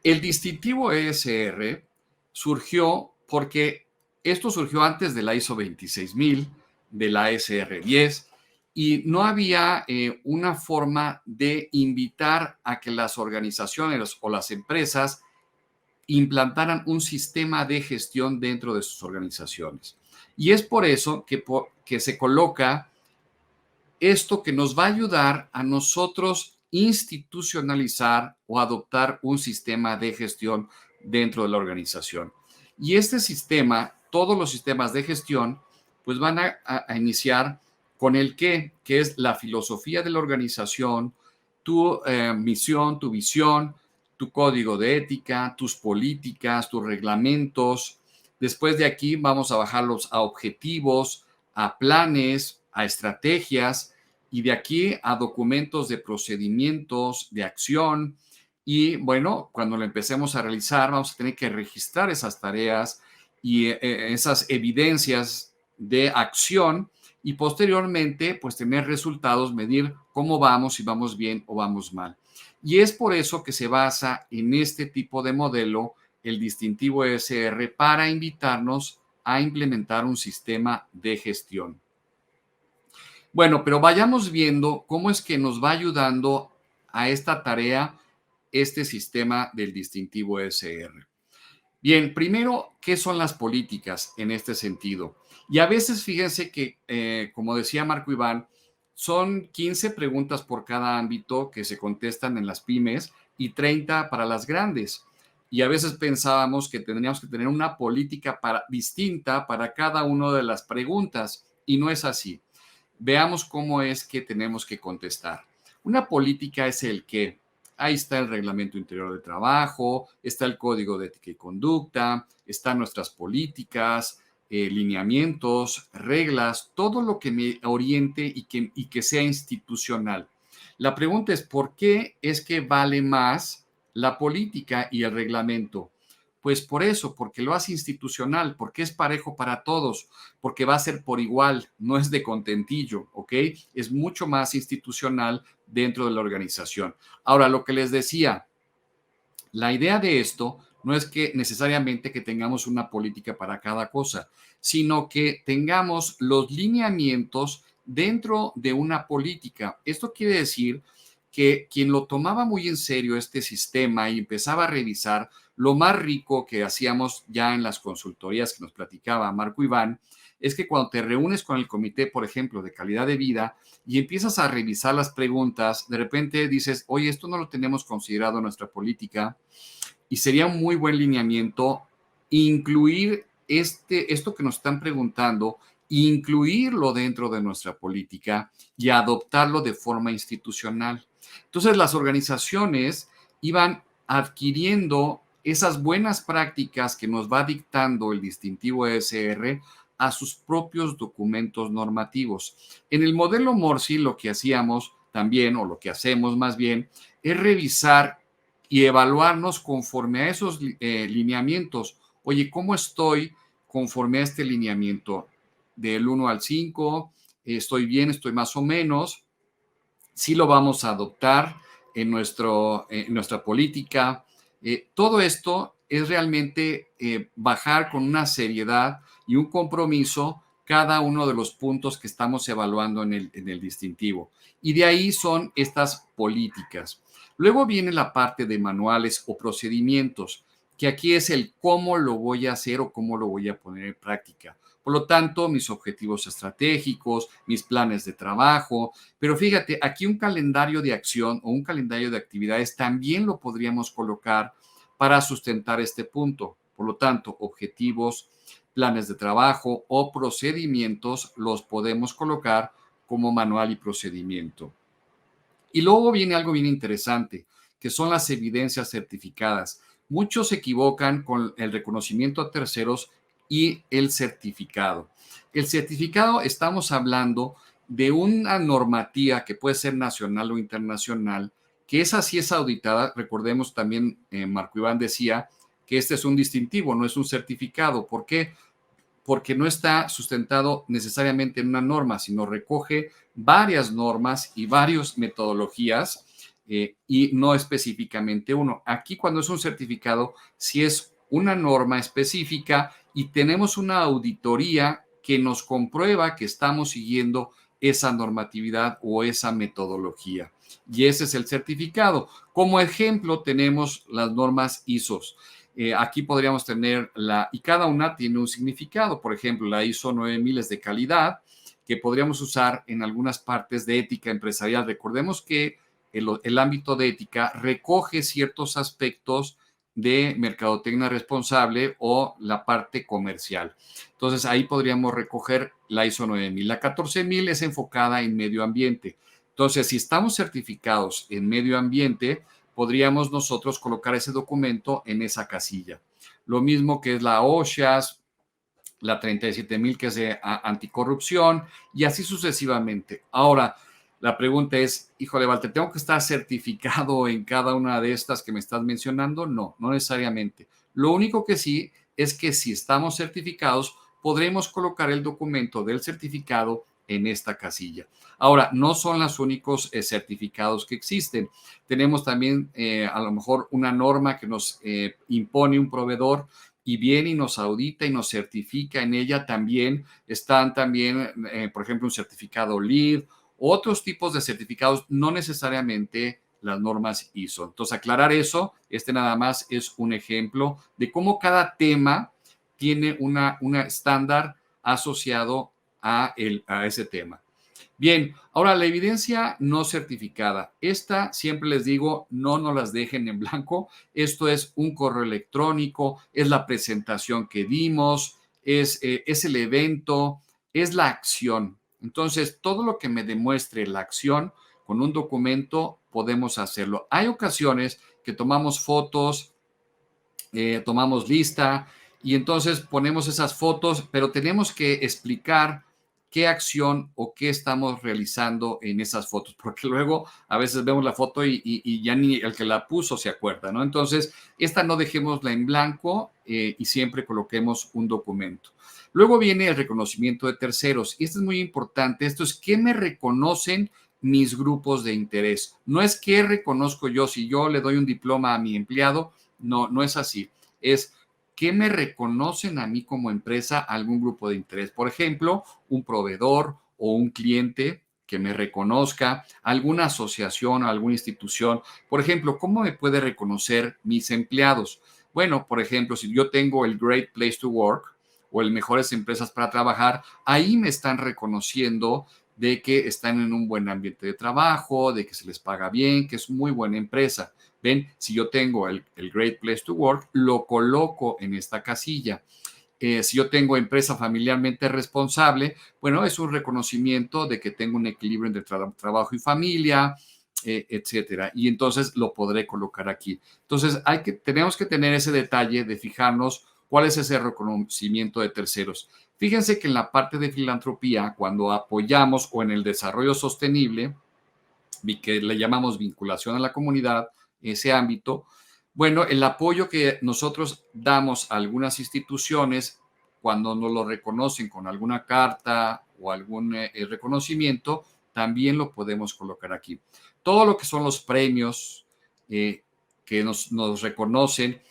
el distintivo ESR surgió porque esto surgió antes de la ISO 26000, de la ESR 10, y no había una forma de invitar a que las organizaciones o las empresas implantaran un sistema de gestión dentro de sus organizaciones. Y es por eso que se coloca esto que nos va a ayudar a nosotros institucionalizar o adoptar un sistema de gestión dentro de la organización. Y este sistema, todos los sistemas de gestión, pues van a iniciar con el qué, que es la filosofía de la organización, tu misión, tu visión, tu código de ética, tus políticas, tus reglamentos. Después de aquí vamos a bajarlos a objetivos, a planes, a estrategias y de aquí a documentos de procedimientos, de acción. Y bueno, cuando lo empecemos a realizar, vamos a tener que registrar esas tareas y esas evidencias de acción y posteriormente, pues tener resultados, medir cómo vamos, si vamos bien o vamos mal. Y es por eso que se basa en este tipo de modelo, el distintivo ESR, para invitarnos a implementar un sistema de gestión. Bueno, pero vayamos viendo cómo es que nos va ayudando a esta tarea este sistema del distintivo ESR. Bien, primero, ¿qué son las políticas en este sentido? Y a veces, fíjense que, como decía Marco Iván, son 15 preguntas por cada ámbito que se contestan en las pymes y 30 para las grandes. Y a veces pensábamos que tendríamos que tener una política distinta para cada una de las preguntas y no es así. Veamos cómo es que tenemos que contestar. Una política es el qué. Ahí está el reglamento interior de trabajo, está el código de ética y conducta, están nuestras políticas, lineamientos, reglas, todo lo que me oriente y que sea institucional. La pregunta es, ¿por qué es que vale más la política y el reglamento? Pues por eso, porque lo hace institucional, porque es parejo para todos, porque va a ser por igual, no es de contentillo, ¿ok? Es mucho más institucional dentro de la organización. Ahora, lo que les decía, la idea de esto no es que necesariamente que tengamos una política para cada cosa, sino que tengamos los lineamientos dentro de una política. Esto quiere decir que quien lo tomaba muy en serio este sistema y empezaba a revisar, lo más rico que hacíamos ya en las consultorías que nos platicaba Marco Iván, es que cuando te reúnes con el comité, por ejemplo, de calidad de vida y empiezas a revisar las preguntas, de repente dices, oye, esto no lo tenemos considerado en nuestra política y sería un muy buen lineamiento incluir esto que nos están preguntando, incluirlo dentro de nuestra política y adoptarlo de forma institucional. Entonces, las organizaciones iban adquiriendo esas buenas prácticas que nos va dictando el distintivo ESR a sus propios documentos normativos. En el modelo Morsi lo que hacíamos también, o lo que hacemos más bien, es revisar y evaluarnos conforme a esos lineamientos. Oye, ¿cómo estoy conforme a este lineamiento? Del 1 al 5, estoy bien, estoy más o menos. Sí lo vamos a adoptar en nuestra política. Todo esto es realmente bajar con una seriedad y un compromiso cada uno de los puntos que estamos evaluando en el distintivo. Y de ahí son estas políticas. Luego viene la parte de manuales o procedimientos, que aquí es el cómo lo voy a hacer o cómo lo voy a poner en práctica. Por lo tanto, mis objetivos estratégicos, mis planes de trabajo, pero fíjate, aquí un calendario de acción o un calendario de actividades también lo podríamos colocar para sustentar este punto. Por lo tanto, objetivos, planes de trabajo o procedimientos los podemos colocar como manual y procedimiento. Y luego viene algo bien interesante, que son las evidencias certificadas. Muchos se equivocan con el reconocimiento a terceros y el certificado. El certificado, estamos hablando de una normativa que puede ser nacional o internacional, que esa sí es auditada. Recordemos también, Marco Iván decía que este es un distintivo, no es un certificado. ¿Por qué? Porque no está sustentado necesariamente en una norma, sino recoge varias normas y varias metodologías y no específicamente uno. Aquí cuando es un certificado, si es una norma específica y tenemos una auditoría que nos comprueba que estamos siguiendo esa normatividad o esa metodología. Y ese es el certificado. Como ejemplo, tenemos las normas ISO. Aquí podríamos tener y cada una tiene un significado. Por ejemplo, la ISO 9000 es de calidad, que podríamos usar en algunas partes de ética empresarial. Recordemos que el ámbito de ética recoge ciertos aspectos de mercadotecnia responsable o la parte comercial. Entonces, ahí podríamos recoger la ISO 9000. La 14000 es enfocada en medio ambiente. Entonces, si estamos certificados en medio ambiente, podríamos nosotros colocar ese documento en esa casilla. Lo mismo que es la OSHA, la 37000 que es de anticorrupción y así sucesivamente. Ahora, la pregunta es, híjole, Walter, ¿tengo que estar certificado en cada una de estas que me estás mencionando? No, no necesariamente. Lo único que sí es que si estamos certificados, podremos colocar el documento del certificado en esta casilla. Ahora, no son los únicos certificados que existen. Tenemos también a lo mejor una norma que nos impone un proveedor y viene y nos audita y nos certifica. En ella también están por ejemplo, un certificado LEED, otros tipos de certificados, no necesariamente las normas ISO. Entonces, aclarar eso, nada más es un ejemplo de cómo cada tema tiene una estándar asociado a ese tema. Bien, ahora la evidencia no certificada. Esta, siempre les digo, no nos las dejen en blanco. Esto es un correo electrónico, es la presentación que dimos, es el evento, es la acción. Entonces, todo lo que me demuestre la acción con un documento, podemos hacerlo. Hay ocasiones que tomamos fotos, tomamos lista Y entonces ponemos esas fotos, pero tenemos que explicar qué acción o qué estamos realizando en esas fotos, porque luego a veces vemos la foto y ya ni el que la puso se acuerda, ¿no? Entonces, esta no dejémosla en blanco y siempre coloquemos un documento. Luego viene el reconocimiento de terceros, y esto es muy importante. Esto es qué me reconocen mis grupos de interés. No es qué reconozco yo, si yo le doy un diploma a mi empleado, no, no es así. Es qué me reconocen a mí como empresa algún grupo de interés. Por ejemplo, un proveedor o un cliente que me reconozca, alguna asociación o alguna institución. Por ejemplo, ¿cómo me puede reconocer mis empleados? Bueno, por ejemplo, si yo tengo el Great Place to Work o el Mejores Empresas para Trabajar, ahí me están reconociendo de que están en un buen ambiente de trabajo, de que se les paga bien, que es muy buena empresa. Ven, si yo tengo el Great Place to Work, lo coloco en esta casilla. Si yo tengo empresa familiarmente responsable, bueno, es un reconocimiento de que tengo un equilibrio entre trabajo y familia, etcétera. Y entonces lo podré colocar aquí. Entonces, tenemos que tener ese detalle de fijarnos cuál es ese reconocimiento de terceros. Fíjense que en la parte de filantropía, cuando apoyamos o en el desarrollo sostenible, que le llamamos vinculación a la comunidad, ese ámbito, bueno, el apoyo que nosotros damos a algunas instituciones cuando nos lo reconocen con alguna carta o algún reconocimiento, también lo podemos colocar aquí. Todo lo que son los premios que nos reconocen,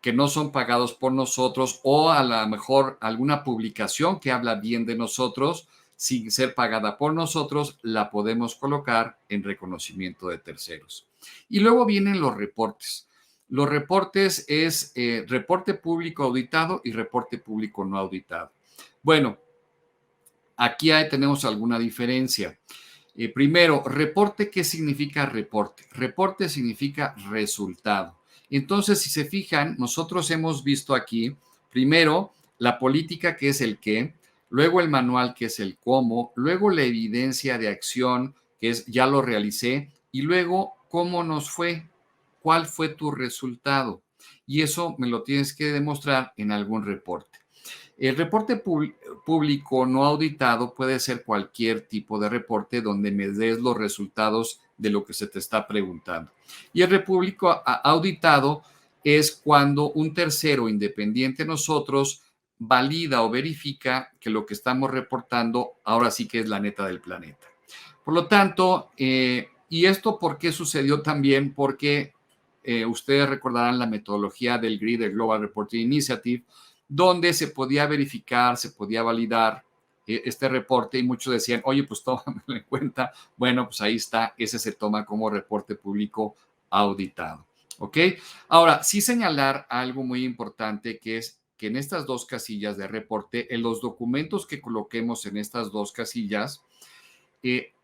que no son pagados por nosotros, o a lo mejor alguna publicación que habla bien de nosotros, sin ser pagada por nosotros, la podemos colocar en reconocimiento de terceros. Y luego vienen los reportes. Los reportes es reporte público auditado y reporte público no auditado. Bueno, aquí tenemos alguna diferencia. Primero, reporte, ¿qué significa reporte? Reporte significa resultado. Entonces, si se fijan, nosotros hemos visto aquí, primero, la política, que es el qué, luego el manual, que es el cómo, luego la evidencia de acción, que es ya lo realicé, y luego cómo nos fue, cuál fue tu resultado. Y eso me lo tienes que demostrar en algún reporte. El reporte público no auditado puede ser cualquier tipo de reporte donde me des los resultados de lo que se te está preguntando. Y el reporte auditado es cuando un tercero independiente de nosotros valida o verifica que lo que estamos reportando ahora sí que es la neta del planeta. Por lo tanto, ¿y esto por qué sucedió también? Porque ustedes recordarán la metodología del GRI, del Global Reporting Initiative, donde se podía verificar, se podía validar este reporte, y muchos decían, oye, pues tómamelo en cuenta. Bueno, pues ahí está, ese se toma como reporte público auditado. ¿Ok? Ahora, sí señalar algo muy importante, que es que en estas dos casillas de reporte, en los documentos que coloquemos en estas dos casillas,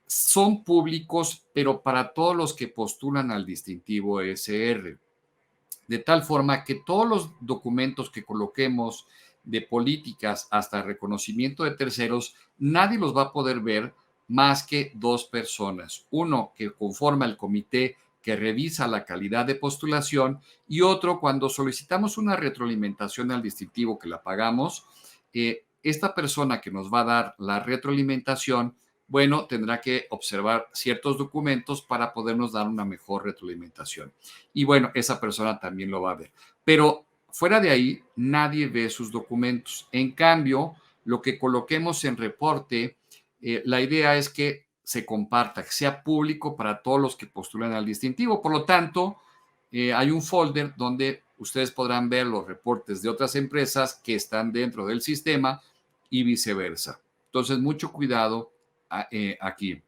son públicos, pero para todos los que postulan al distintivo ESR. De tal forma que todos los documentos que coloquemos de políticas hasta reconocimiento de terceros, nadie los va a poder ver más que dos personas. Uno que conforma el comité que revisa la calidad de postulación, y otro cuando solicitamos una retroalimentación al distintivo que la pagamos, esta persona que nos va a dar la retroalimentación, bueno, tendrá que observar ciertos documentos para podernos dar una mejor retroalimentación. Y bueno, esa persona también lo va a ver. Pero fuera de ahí, nadie ve sus documentos. En cambio, lo que coloquemos en reporte, la idea es que se comparta, que sea público para todos los que postulan al distintivo. Por lo tanto, hay un folder donde ustedes podrán ver los reportes de otras empresas que están dentro del sistema y viceversa. Entonces, mucho cuidado aquí.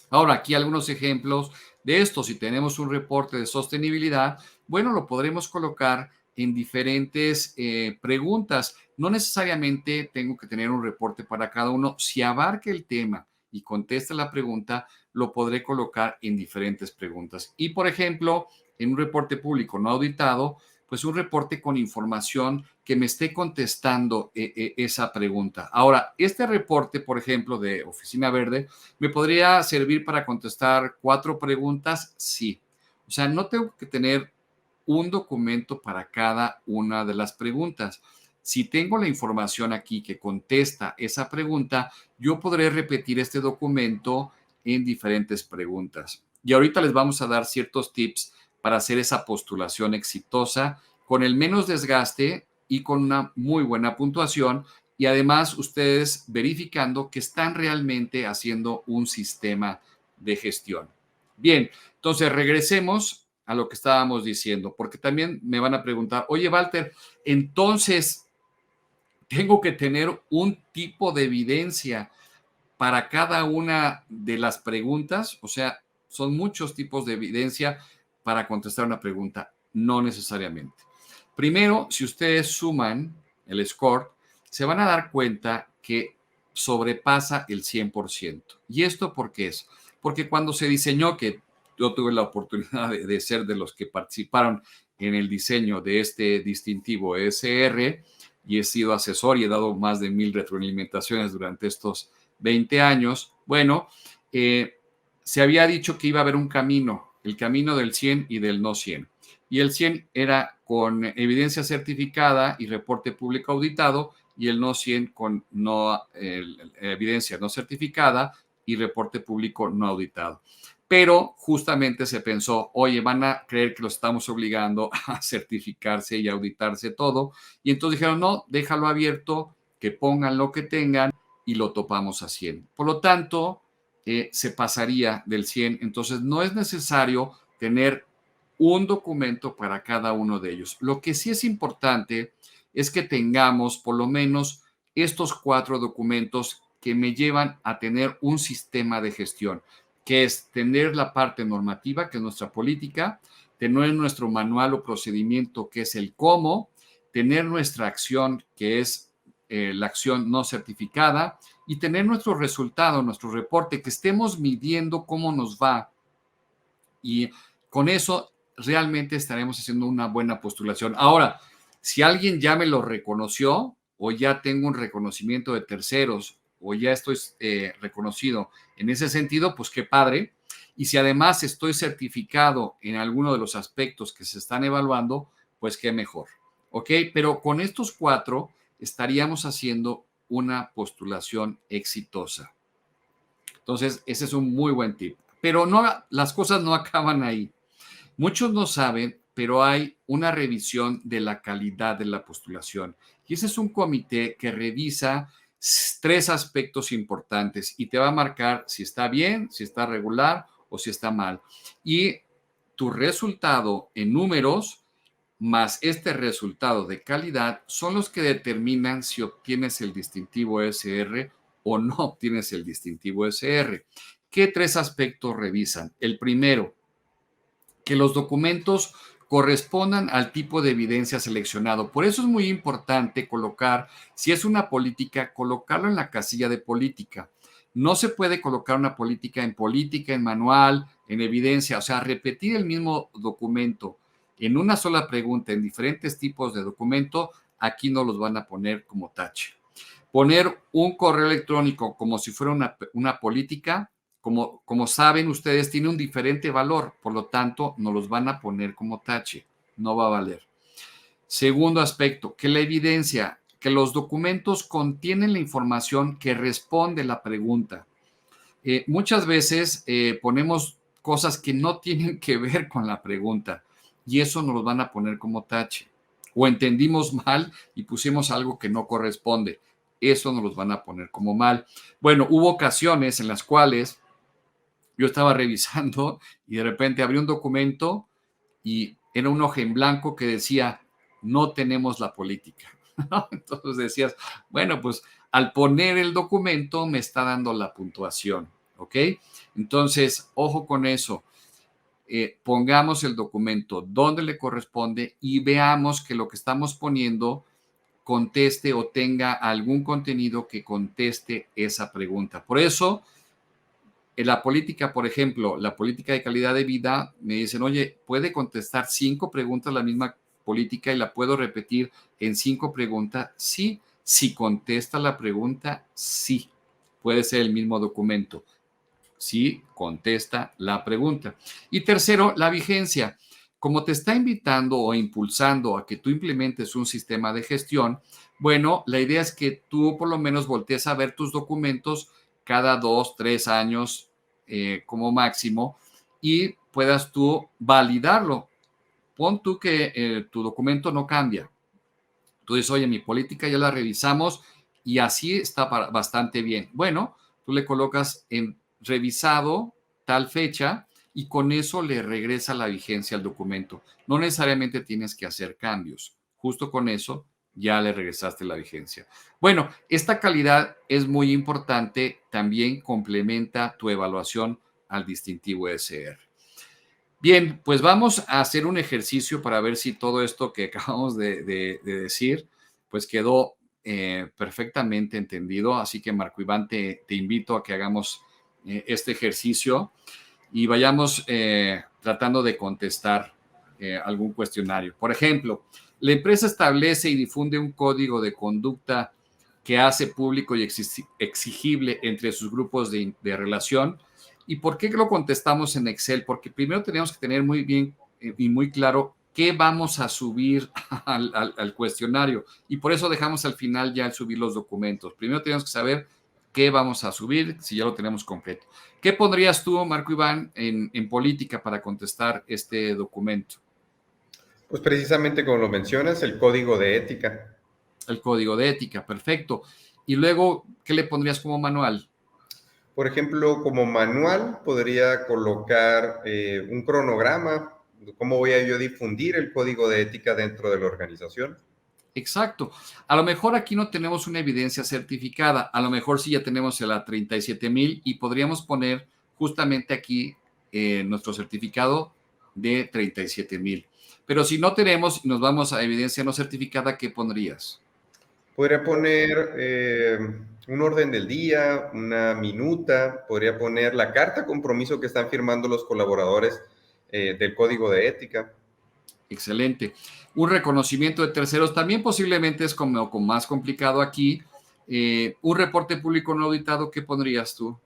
Ahora, aquí algunos ejemplos de esto. Si tenemos un reporte de sostenibilidad, bueno, lo podremos colocar en diferentes preguntas. No necesariamente tengo que tener un reporte para cada uno. Si abarca el tema y contesta la pregunta, lo podré colocar en diferentes preguntas. Y, por ejemplo, en un reporte público no auditado, pues un reporte con información que me esté contestando esa pregunta. Ahora, este reporte, por ejemplo, de Oficina Verde, ¿me podría servir para contestar 4 preguntas? Sí. O sea, no tengo que tener un documento para cada una de las preguntas, Si tengo la información aquí que contesta esa pregunta, yo podré repetir este documento en diferentes preguntas. Y ahorita les vamos a dar ciertos tips para hacer esa postulación exitosa con el menos desgaste y con una muy buena puntuación, y además ustedes verificando que están realmente haciendo un sistema de gestión. Bien, entonces regresemos a lo que estábamos diciendo, porque también me van a preguntar, oye, Walter, entonces tengo que tener un tipo de evidencia para cada una de las preguntas. O sea, son muchos tipos de evidencia para contestar una pregunta. No necesariamente. Primero, si ustedes suman el score, se van a dar cuenta que sobrepasa el 100%. ¿Y esto por qué es? Porque cuando se diseñó, que yo tuve la oportunidad de ser de los que participaron en el diseño de este distintivo ESR, y he sido asesor y he dado más de 1000 retroalimentaciones durante estos 20 años. Bueno, se había dicho que iba a haber un camino, el camino del 100 y del no 100. Y el 100 era con evidencia certificada y reporte público auditado, y el no 100 con evidencia no certificada y reporte público no auditado. Pero justamente se pensó, oye, van a creer que los estamos obligando a certificarse y auditarse todo. Y entonces dijeron, no, déjalo abierto, que pongan lo que tengan y lo topamos a 100. Por lo tanto, se pasaría del 100. Entonces, no es necesario tener un documento para cada uno de ellos. Lo que sí es importante es que tengamos por lo menos estos 4 documentos que me llevan a tener un sistema de gestión, que es tener la parte normativa, que es nuestra política, tener nuestro manual o procedimiento, que es el cómo, tener nuestra acción, que es la acción no certificada, y tener nuestro resultado, nuestro reporte, que estemos midiendo cómo nos va. Y con eso realmente estaremos haciendo una buena postulación. Ahora, si alguien ya me lo reconoció o ya tengo un reconocimiento de terceros o ya estoy reconocido en ese sentido, pues qué padre. Y si además estoy certificado en alguno de los aspectos que se están evaluando, pues qué mejor. ¿Ok? Pero con estos 4 estaríamos haciendo una postulación exitosa. Entonces, ese es un muy buen tip. Pero no, las cosas no acaban ahí. Muchos no saben, pero hay una revisión de la calidad de la postulación. Y ese es un comité que revisa 3 aspectos importantes y te va a marcar si está bien, si está regular o si está mal. Y tu resultado en números más este resultado de calidad son los que determinan si obtienes el distintivo SR o no obtienes el distintivo SR. ¿Qué 3 aspectos revisan? El primero, que los documentos correspondan al tipo de evidencia seleccionado. Por eso es muy importante colocar, si es una política, colocarlo en la casilla de política. No se puede colocar una política, en manual, en evidencia, o sea, repetir el mismo documento en una sola pregunta en diferentes tipos de documento, aquí no los van a poner como tache. Poner un correo electrónico como si fuera una política, como saben ustedes, tiene un diferente valor, por lo tanto, no los van a poner como tache, no va a valer. Segundo aspecto, que la evidencia, que los documentos contienen la información que responde la pregunta. Muchas veces ponemos cosas que no tienen que ver con la pregunta y eso nos lo van a poner como tache. O entendimos mal y pusimos algo que no corresponde. Eso nos los van a poner como mal. Bueno, hubo ocasiones en las cuales yo estaba revisando y de repente abrí un documento y era un hoja en blanco que decía, no tenemos la política. Entonces decías, bueno, pues al poner el documento me está dando la puntuación, ¿ok? Entonces, ojo con eso. Pongamos el documento donde le corresponde y veamos que lo que estamos poniendo conteste o tenga algún contenido que conteste esa pregunta. Por eso, en la política, por ejemplo, la política de calidad de vida, me dicen, oye, ¿puede contestar 5 preguntas la misma política y la puedo repetir en 5 preguntas? Sí, si contesta la pregunta, sí, puede ser el mismo documento. Sí, contesta la pregunta. Y tercero, la vigencia. como te está invitando o impulsando a que tú implementes un sistema de gestión, bueno, la idea es que tú por lo menos voltees a ver tus documentos cada 2, 3 años como máximo y puedas tú validarlo. Pon tú que tu documento no cambia. Tú dices, oye, mi política ya la revisamos y así está bastante bien. Bueno, tú le colocas en revisado tal fecha y con eso le regresa la vigencia al documento. No necesariamente tienes que hacer cambios. Justo con eso ya le regresaste la vigencia. Bueno, esta calidad es muy importante. También complementa tu evaluación al distintivo SR. Bien, pues vamos a hacer un ejercicio para ver si todo esto que acabamos de decir, pues quedó perfectamente entendido. Así que, Marco Iván, te invito a que hagamos este ejercicio y vayamos tratando de contestar algún cuestionario. Por ejemplo, la empresa establece y difunde un código de conducta que hace público y exigible entre sus grupos de relación. ¿Y por qué lo contestamos en Excel? Porque primero tenemos que tener muy bien y muy claro qué vamos a subir al cuestionario. Y por eso dejamos al final ya el subir los documentos. Primero tenemos que saber qué vamos a subir, si ya lo tenemos completo. ¿Qué pondrías tú, Marco Iván, en política para contestar este documento? Pues precisamente como lo mencionas, el código de ética. El código de ética, perfecto. Y luego, ¿qué le pondrías como manual? Por ejemplo, como manual podría colocar un cronograma, cómo voy a yo difundir el código de ética dentro de la organización. Exacto. A lo mejor aquí no tenemos una evidencia certificada, a lo mejor sí ya tenemos la 37,000 y podríamos poner justamente aquí nuestro certificado de 37,000. Pero si no tenemos y nos vamos a evidencia no certificada, ¿qué pondrías? Podría poner un orden del día, una minuta, podría poner la carta compromiso que están firmando los colaboradores del código de ética. Excelente. Un reconocimiento de terceros también posiblemente es como más complicado aquí. Un reporte público no auditado, ¿qué pondrías tú?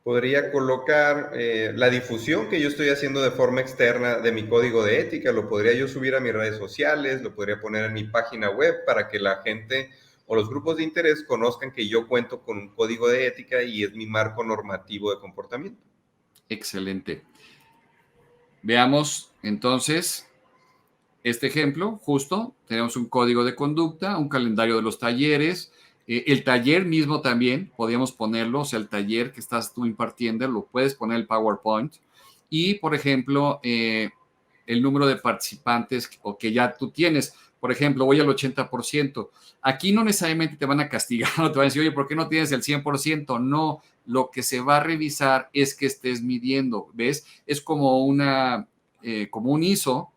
Podría colocar la difusión que yo estoy haciendo de forma externa de mi código de ética, lo podría yo subir a mis redes sociales, lo podría poner en mi página web para que la gente o los grupos de interés conozcan que yo cuento con un código de ética y es mi marco normativo de comportamiento. Excelente. Veamos entonces este ejemplo, justo, tenemos un código de conducta, un calendario de los talleres, el taller mismo también, podríamos ponerlo, o sea, el taller que estás tú impartiendo, lo puedes poner el PowerPoint, y, por ejemplo, el número de participantes o que ya tú tienes. Por ejemplo, voy al 80%. Aquí no necesariamente te van a castigar, no te van a decir, oye, ¿por qué no tienes el 100%? No, lo que se va a revisar es que estés midiendo, ¿ves? Es como como un ISO,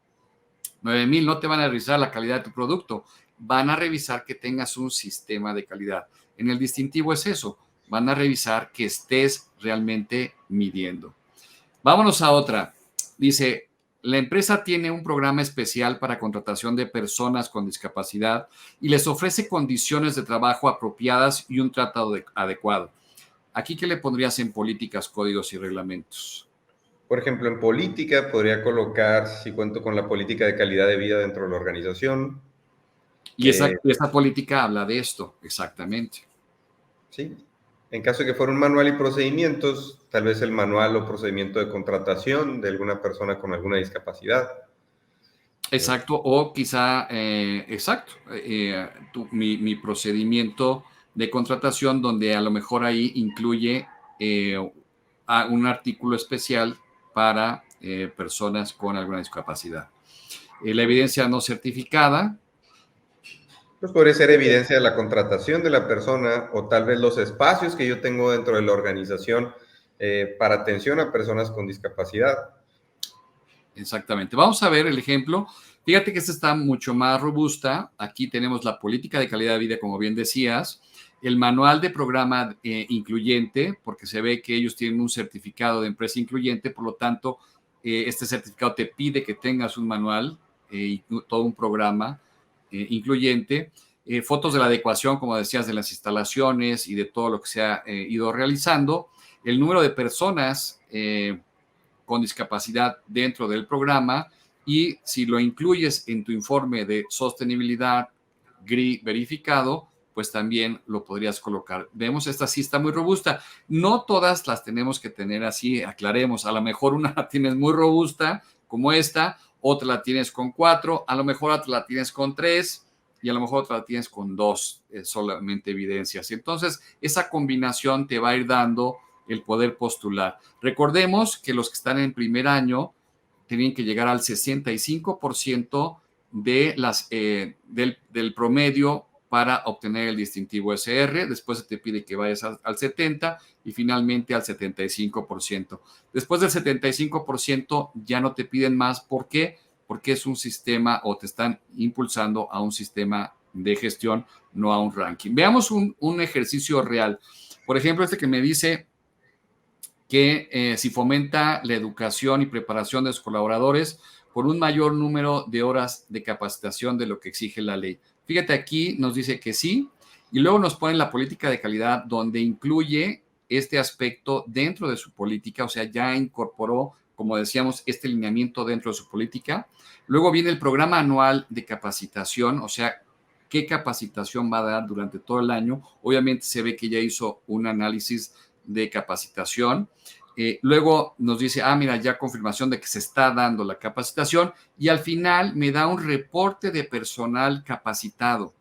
9,000 no te van a revisar la calidad de tu producto, van a revisar que tengas un sistema de calidad. En el distintivo es eso, van a revisar que estés realmente midiendo. Vámonos a otra. Dice, la empresa tiene un programa especial para contratación de personas con discapacidad y les ofrece condiciones de trabajo apropiadas y un trato adecuado. ¿Aquí qué le pondrías en políticas, códigos y reglamentos? Por ejemplo, en política podría colocar si cuento con la política de calidad de vida dentro de la organización. Y esa política habla de esto, exactamente. Sí. En caso de que fuera un manual y procedimientos, tal vez el manual o procedimiento de contratación de alguna persona con alguna discapacidad. Exacto, o quizá, exacto, mi procedimiento de contratación donde a lo mejor ahí incluye un artículo especial para personas con alguna discapacidad. La evidencia no certificada. Pues podría ser evidencia de la contratación de la persona o tal vez los espacios que yo tengo dentro de la organización para atención a personas con discapacidad. Exactamente. Vamos a ver el ejemplo. Fíjate que esta está mucho más robusta. Aquí tenemos la política de calidad de vida, como bien decías, el manual de programa incluyente, porque se ve que ellos tienen un certificado de empresa incluyente, por lo tanto, este certificado te pide que tengas un manual y todo un programa incluyente. Fotos de la adecuación, como decías, de las instalaciones y de todo lo que se ha ido realizando. El número de personas con discapacidad dentro del programa y si lo incluyes en tu informe de sostenibilidad GRI verificado, pues también lo podrías colocar. Vemos, esta sí está muy robusta. No todas las tenemos que tener así, aclaremos. A lo mejor una la tienes muy robusta, como esta, otra la tienes con 4, a lo mejor otra la tienes con 3 y a lo mejor otra la tienes con 2, solamente evidencias. Entonces, esa combinación te va a ir dando el poder postular. Recordemos que los que están en primer año tienen que llegar al 65% de del promedio para obtener el distintivo SR. Después se te pide que vayas al 70% y finalmente al 75%. Después del 75% ya no te piden más. ¿Por qué? Porque es un sistema o te están impulsando a un sistema de gestión, no a un ranking. Veamos un ejercicio real. Por ejemplo, este que me dice que si fomenta la educación y preparación de sus colaboradores por un mayor número de horas de capacitación de lo que exige la ley. Fíjate, aquí nos dice que sí, y luego nos pone la política de calidad donde incluye este aspecto dentro de su política, o sea, ya incorporó, como decíamos, este lineamiento dentro de su política. Luego viene el programa anual de capacitación, o sea, qué capacitación va a dar durante todo el año. Obviamente se ve que ya hizo un análisis de capacitación. Luego nos dice, mira, ya confirmación de que se está dando la capacitación, y al final me da un reporte de personal capacitado.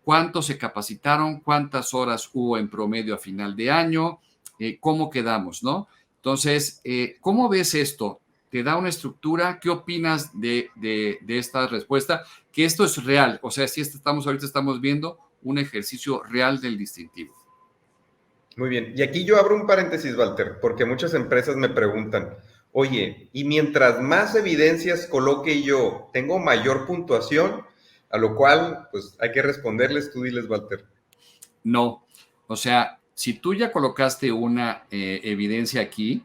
¿Cuántos se capacitaron? ¿Cuántas horas hubo en promedio a final de año? ¿Cómo quedamos, no? Entonces, ¿cómo ves esto? ¿Te da una estructura? ¿Qué opinas de esta respuesta? Que esto es real, o sea, si ahorita estamos viendo un ejercicio real del distintivo. Muy bien, y aquí yo abro un paréntesis, Walter, porque muchas empresas me preguntan, oye, y mientras más evidencias coloque yo, ¿tengo mayor puntuación? A lo cual, pues hay que responderles, tú diles, Walter. No, o sea, si tú ya colocaste una evidencia aquí,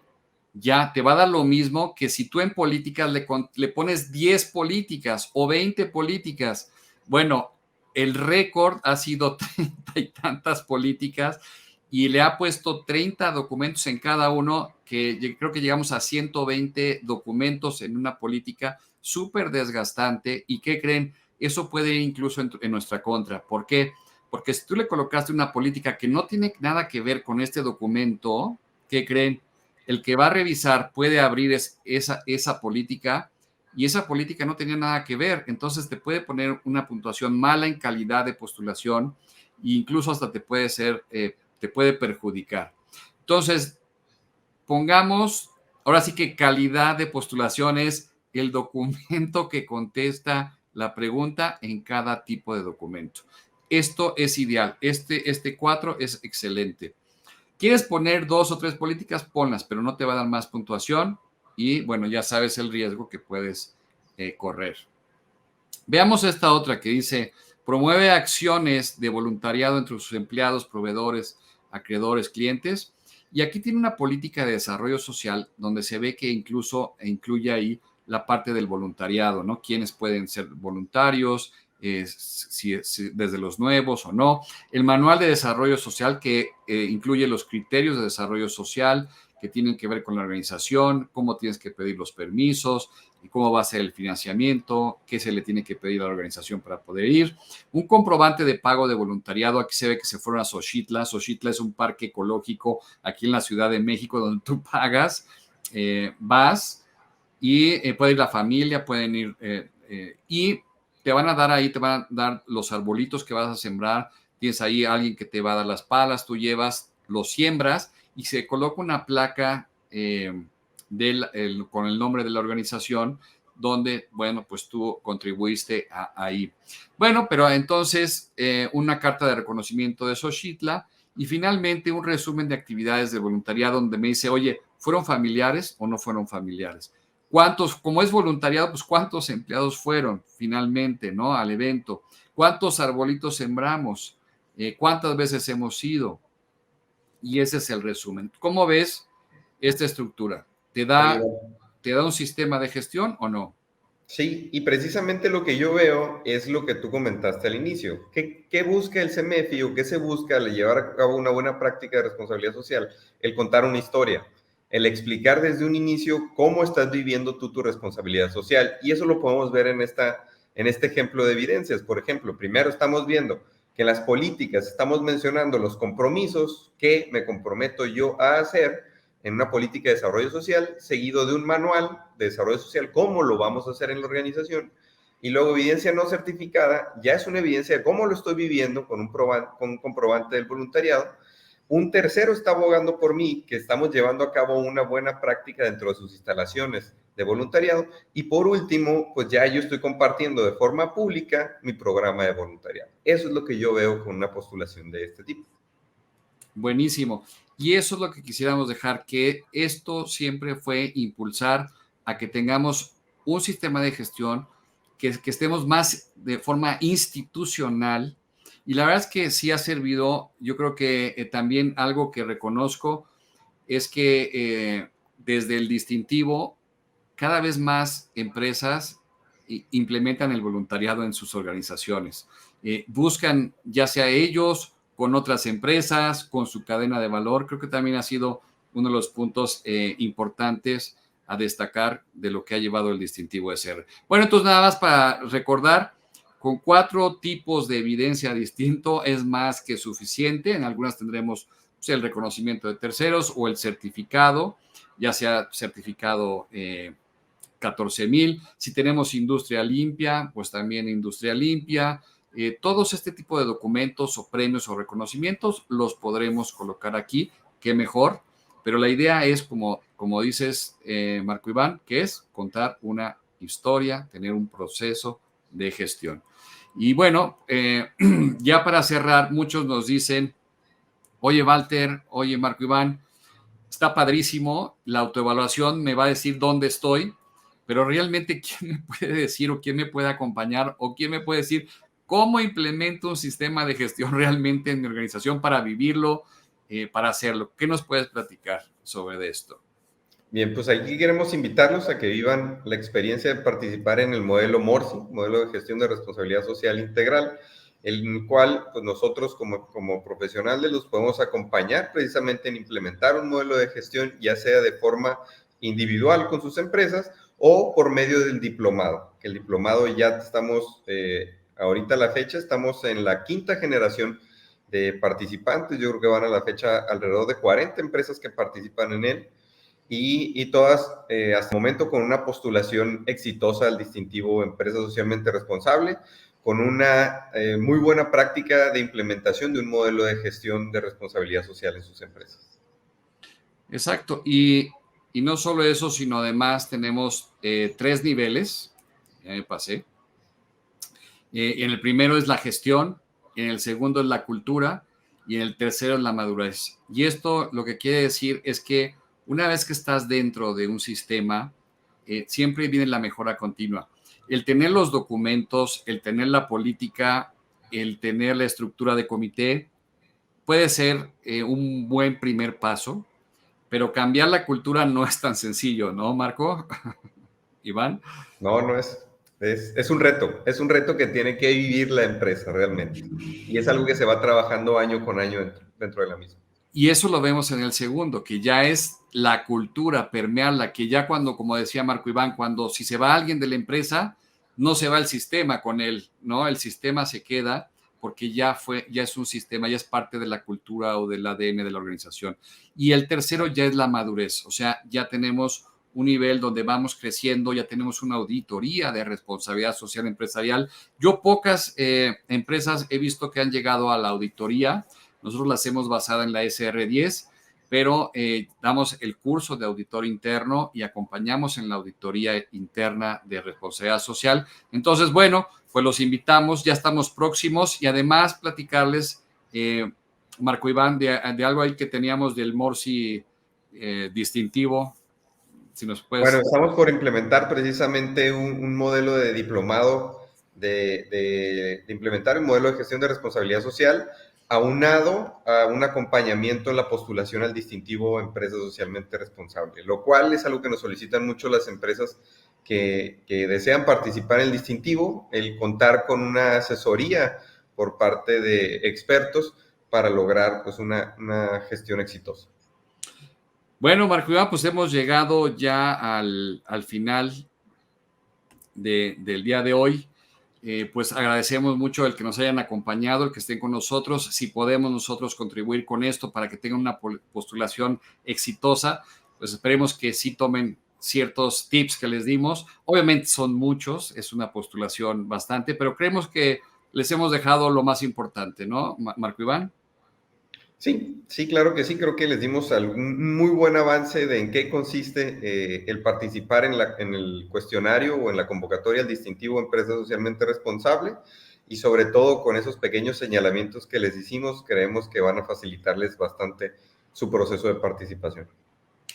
ya te va a dar lo mismo que si tú en políticas le pones 10 políticas o 20 políticas. Bueno, el récord ha sido 30 y tantas políticas y le ha puesto 30 documentos en cada uno, que creo que llegamos a 120 documentos en una política súper desgastante. ¿Y qué creen? Eso puede ir incluso en nuestra contra. ¿Por qué? Porque si tú le colocaste una política que no tiene nada que ver con este documento, ¿qué creen? El que va a revisar puede abrir esa política y esa política no tenía nada que ver. Entonces te puede poner una puntuación mala en calidad de postulación e incluso hasta te puede perjudicar. Entonces, pongamos, ahora sí que calidad de postulación es el documento que contesta la pregunta en cada tipo de documento. Esto es ideal. Este 4 es excelente. ¿Quieres poner 2 o 3 políticas? Ponlas, pero no te va a dar más puntuación y, bueno, ya sabes el riesgo que puedes correr. Veamos esta otra que dice, promueve acciones de voluntariado entre sus empleados, proveedores, acreedores, clientes. Y aquí tiene una política de desarrollo social donde se ve que incluso incluye ahí la parte del voluntariado, ¿no? Quiénes pueden ser voluntarios, si desde los nuevos o no. El manual de desarrollo social que incluye los criterios de desarrollo social que tienen que ver con la organización, cómo tienes que pedir los permisos, y cómo va a ser el financiamiento, qué se le tiene que pedir a la organización para poder ir. Un comprobante de pago de voluntariado. Aquí se ve que se fueron a Xochitla. Xochitla es un parque ecológico aquí en la Ciudad de México donde tú pagas, vas y puede ir la familia, pueden ir y te van a dar ahí, te van a dar los arbolitos que vas a sembrar. Tienes ahí a alguien que te va a dar las palas, tú llevas, los siembras y se coloca una placa con el nombre de la organización donde, bueno, pues tú contribuiste ahí. Bueno, pero entonces una carta de reconocimiento de Xochitla y finalmente un resumen de actividades de voluntariado donde me dice, oye, ¿fueron familiares o no fueron familiares? ¿Cuántos, como es voluntariado, pues cuántos empleados fueron finalmente, ¿no? Al evento. ¿Cuántos arbolitos sembramos? ¿Cuántas veces hemos ido? Y ese es el resumen. ¿Cómo ves esta estructura? ¿Te da un sistema de gestión o no? Sí, y precisamente lo que yo veo es lo que tú comentaste al inicio. ¿Qué busca el CEMEFI o qué se busca al llevar a cabo una buena práctica de responsabilidad social? El contar una historia. el explicar desde un inicio cómo estás viviendo tú tu responsabilidad social. Y eso lo podemos ver en este ejemplo de evidencias. Por ejemplo, primero estamos viendo que en las políticas estamos mencionando los compromisos que me comprometo yo a hacer en una política de desarrollo social, seguido de un manual de desarrollo social, cómo lo vamos a hacer en la organización. Y luego evidencia no certificada, ya es una evidencia de cómo lo estoy viviendo con un comprobante del voluntariado. Un tercero está abogando por mí, que estamos llevando a cabo una buena práctica dentro de sus instalaciones de voluntariado. Y por último, pues ya yo estoy compartiendo de forma pública mi programa de voluntariado. Eso es lo que yo veo con una postulación de este tipo. Buenísimo. Y eso es lo que quisiéramos dejar, que esto siempre fue impulsar a que tengamos un sistema de gestión, que estemos más de forma institucional. Y la verdad es que sí ha servido. Yo creo que también algo que reconozco es que desde el distintivo, cada vez más empresas implementan el voluntariado en sus organizaciones. Buscan, ya sea ellos, con otras empresas, con su cadena de valor. Creo que también ha sido uno de los puntos importantes a destacar de lo que ha llevado el distintivo SR. Bueno, entonces nada más para recordar, con 4 tipos de evidencia distinto es más que suficiente. En algunas tendremos pues, el reconocimiento de terceros o el certificado, ya sea certificado 14,000. Si tenemos industria limpia, pues también industria limpia. Todos este tipo de documentos o premios o reconocimientos los podremos colocar aquí, qué mejor, pero la idea es, como dices, Marco Iván, que es contar una historia, tener un proceso de gestión. Y bueno, ya para cerrar, muchos nos dicen, oye Walter, oye Marco Iván, está padrísimo, la autoevaluación me va a decir dónde estoy, pero realmente ¿quién me puede decir o quién me puede acompañar o quién me puede decir cómo implemento un sistema de gestión realmente en mi organización para vivirlo, para hacerlo? ¿Qué nos puedes platicar sobre esto? Bien, pues aquí queremos invitarlos a que vivan la experiencia de participar en el modelo MORSI, modelo de gestión de responsabilidad social integral, en el cual pues nosotros como profesionales los podemos acompañar precisamente en implementar un modelo de gestión, ya sea de forma individual con sus empresas o por medio del diplomado, que el diplomado ya estamos, ahorita a la fecha, estamos en la 5ª generación de participantes. Yo creo que van a la fecha alrededor de 40 empresas que participan en él. Y todas hasta el momento con una postulación exitosa al distintivo Empresa Socialmente Responsable, con una muy buena práctica de implementación de un modelo de gestión de responsabilidad social en sus empresas. Exacto, y no solo eso, sino además tenemos 3 niveles, ya me pasé. En el primero es la gestión, en el segundo es la cultura y en el tercero es la madurez. Y esto lo que quiere decir es que una vez que estás dentro de un sistema, siempre viene la mejora continua. El tener los documentos, el tener la política, el tener la estructura de comité, puede ser un buen primer paso, pero cambiar la cultura no es tan sencillo, ¿no, Marco? Iván. No, no es un reto que tiene que vivir la empresa realmente. Y es algo que se va trabajando año con año dentro de la misma. Y eso lo vemos en el segundo, que ya es la cultura, permearla, que ya cuando, como decía Marco Iván, cuando si se va alguien de la empresa, no se va el sistema con él, ¿no? El sistema se queda porque ya es un sistema, ya es parte de la cultura o del ADN de la organización. Y el tercero ya es la madurez, o sea, ya tenemos un nivel donde vamos creciendo, ya tenemos una auditoría de responsabilidad social empresarial. Yo pocas empresas he visto que han llegado a la auditoría. Nosotros la hacemos basada en la SR10, pero damos el curso de auditor interno y acompañamos en la auditoría interna de responsabilidad social. Entonces, bueno, pues los invitamos, ya estamos próximos y además platicarles, Marco Iván, de algo ahí que teníamos del MORSI distintivo. Si nos puedes... Bueno, estamos por implementar precisamente un modelo de diplomado de implementar un modelo de gestión de responsabilidad social aunado a un acompañamiento en la postulación al distintivo Empresa Socialmente Responsable, lo cual es algo que nos solicitan mucho las empresas que desean participar en el distintivo, el contar con una asesoría por parte de expertos para lograr pues, una gestión exitosa. Bueno, Marco Iván, pues hemos llegado ya al final del día de hoy. Pues agradecemos mucho el que nos hayan acompañado, el que estén con nosotros. Si podemos nosotros contribuir con esto para que tengan una postulación exitosa, pues esperemos que sí tomen ciertos tips que les dimos. Obviamente son muchos, es una postulación bastante, pero creemos que les hemos dejado lo más importante, ¿no, Marco Iván? Sí, sí, claro que sí. Creo que les dimos un muy buen avance de en qué consiste el participar en el cuestionario o en la convocatoria al distintivo Empresa Socialmente Responsable, y sobre todo con esos pequeños señalamientos que les hicimos, creemos que van a facilitarles bastante su proceso de participación.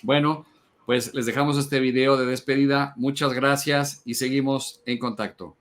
Bueno, pues les dejamos este video de despedida. Muchas gracias y seguimos en contacto.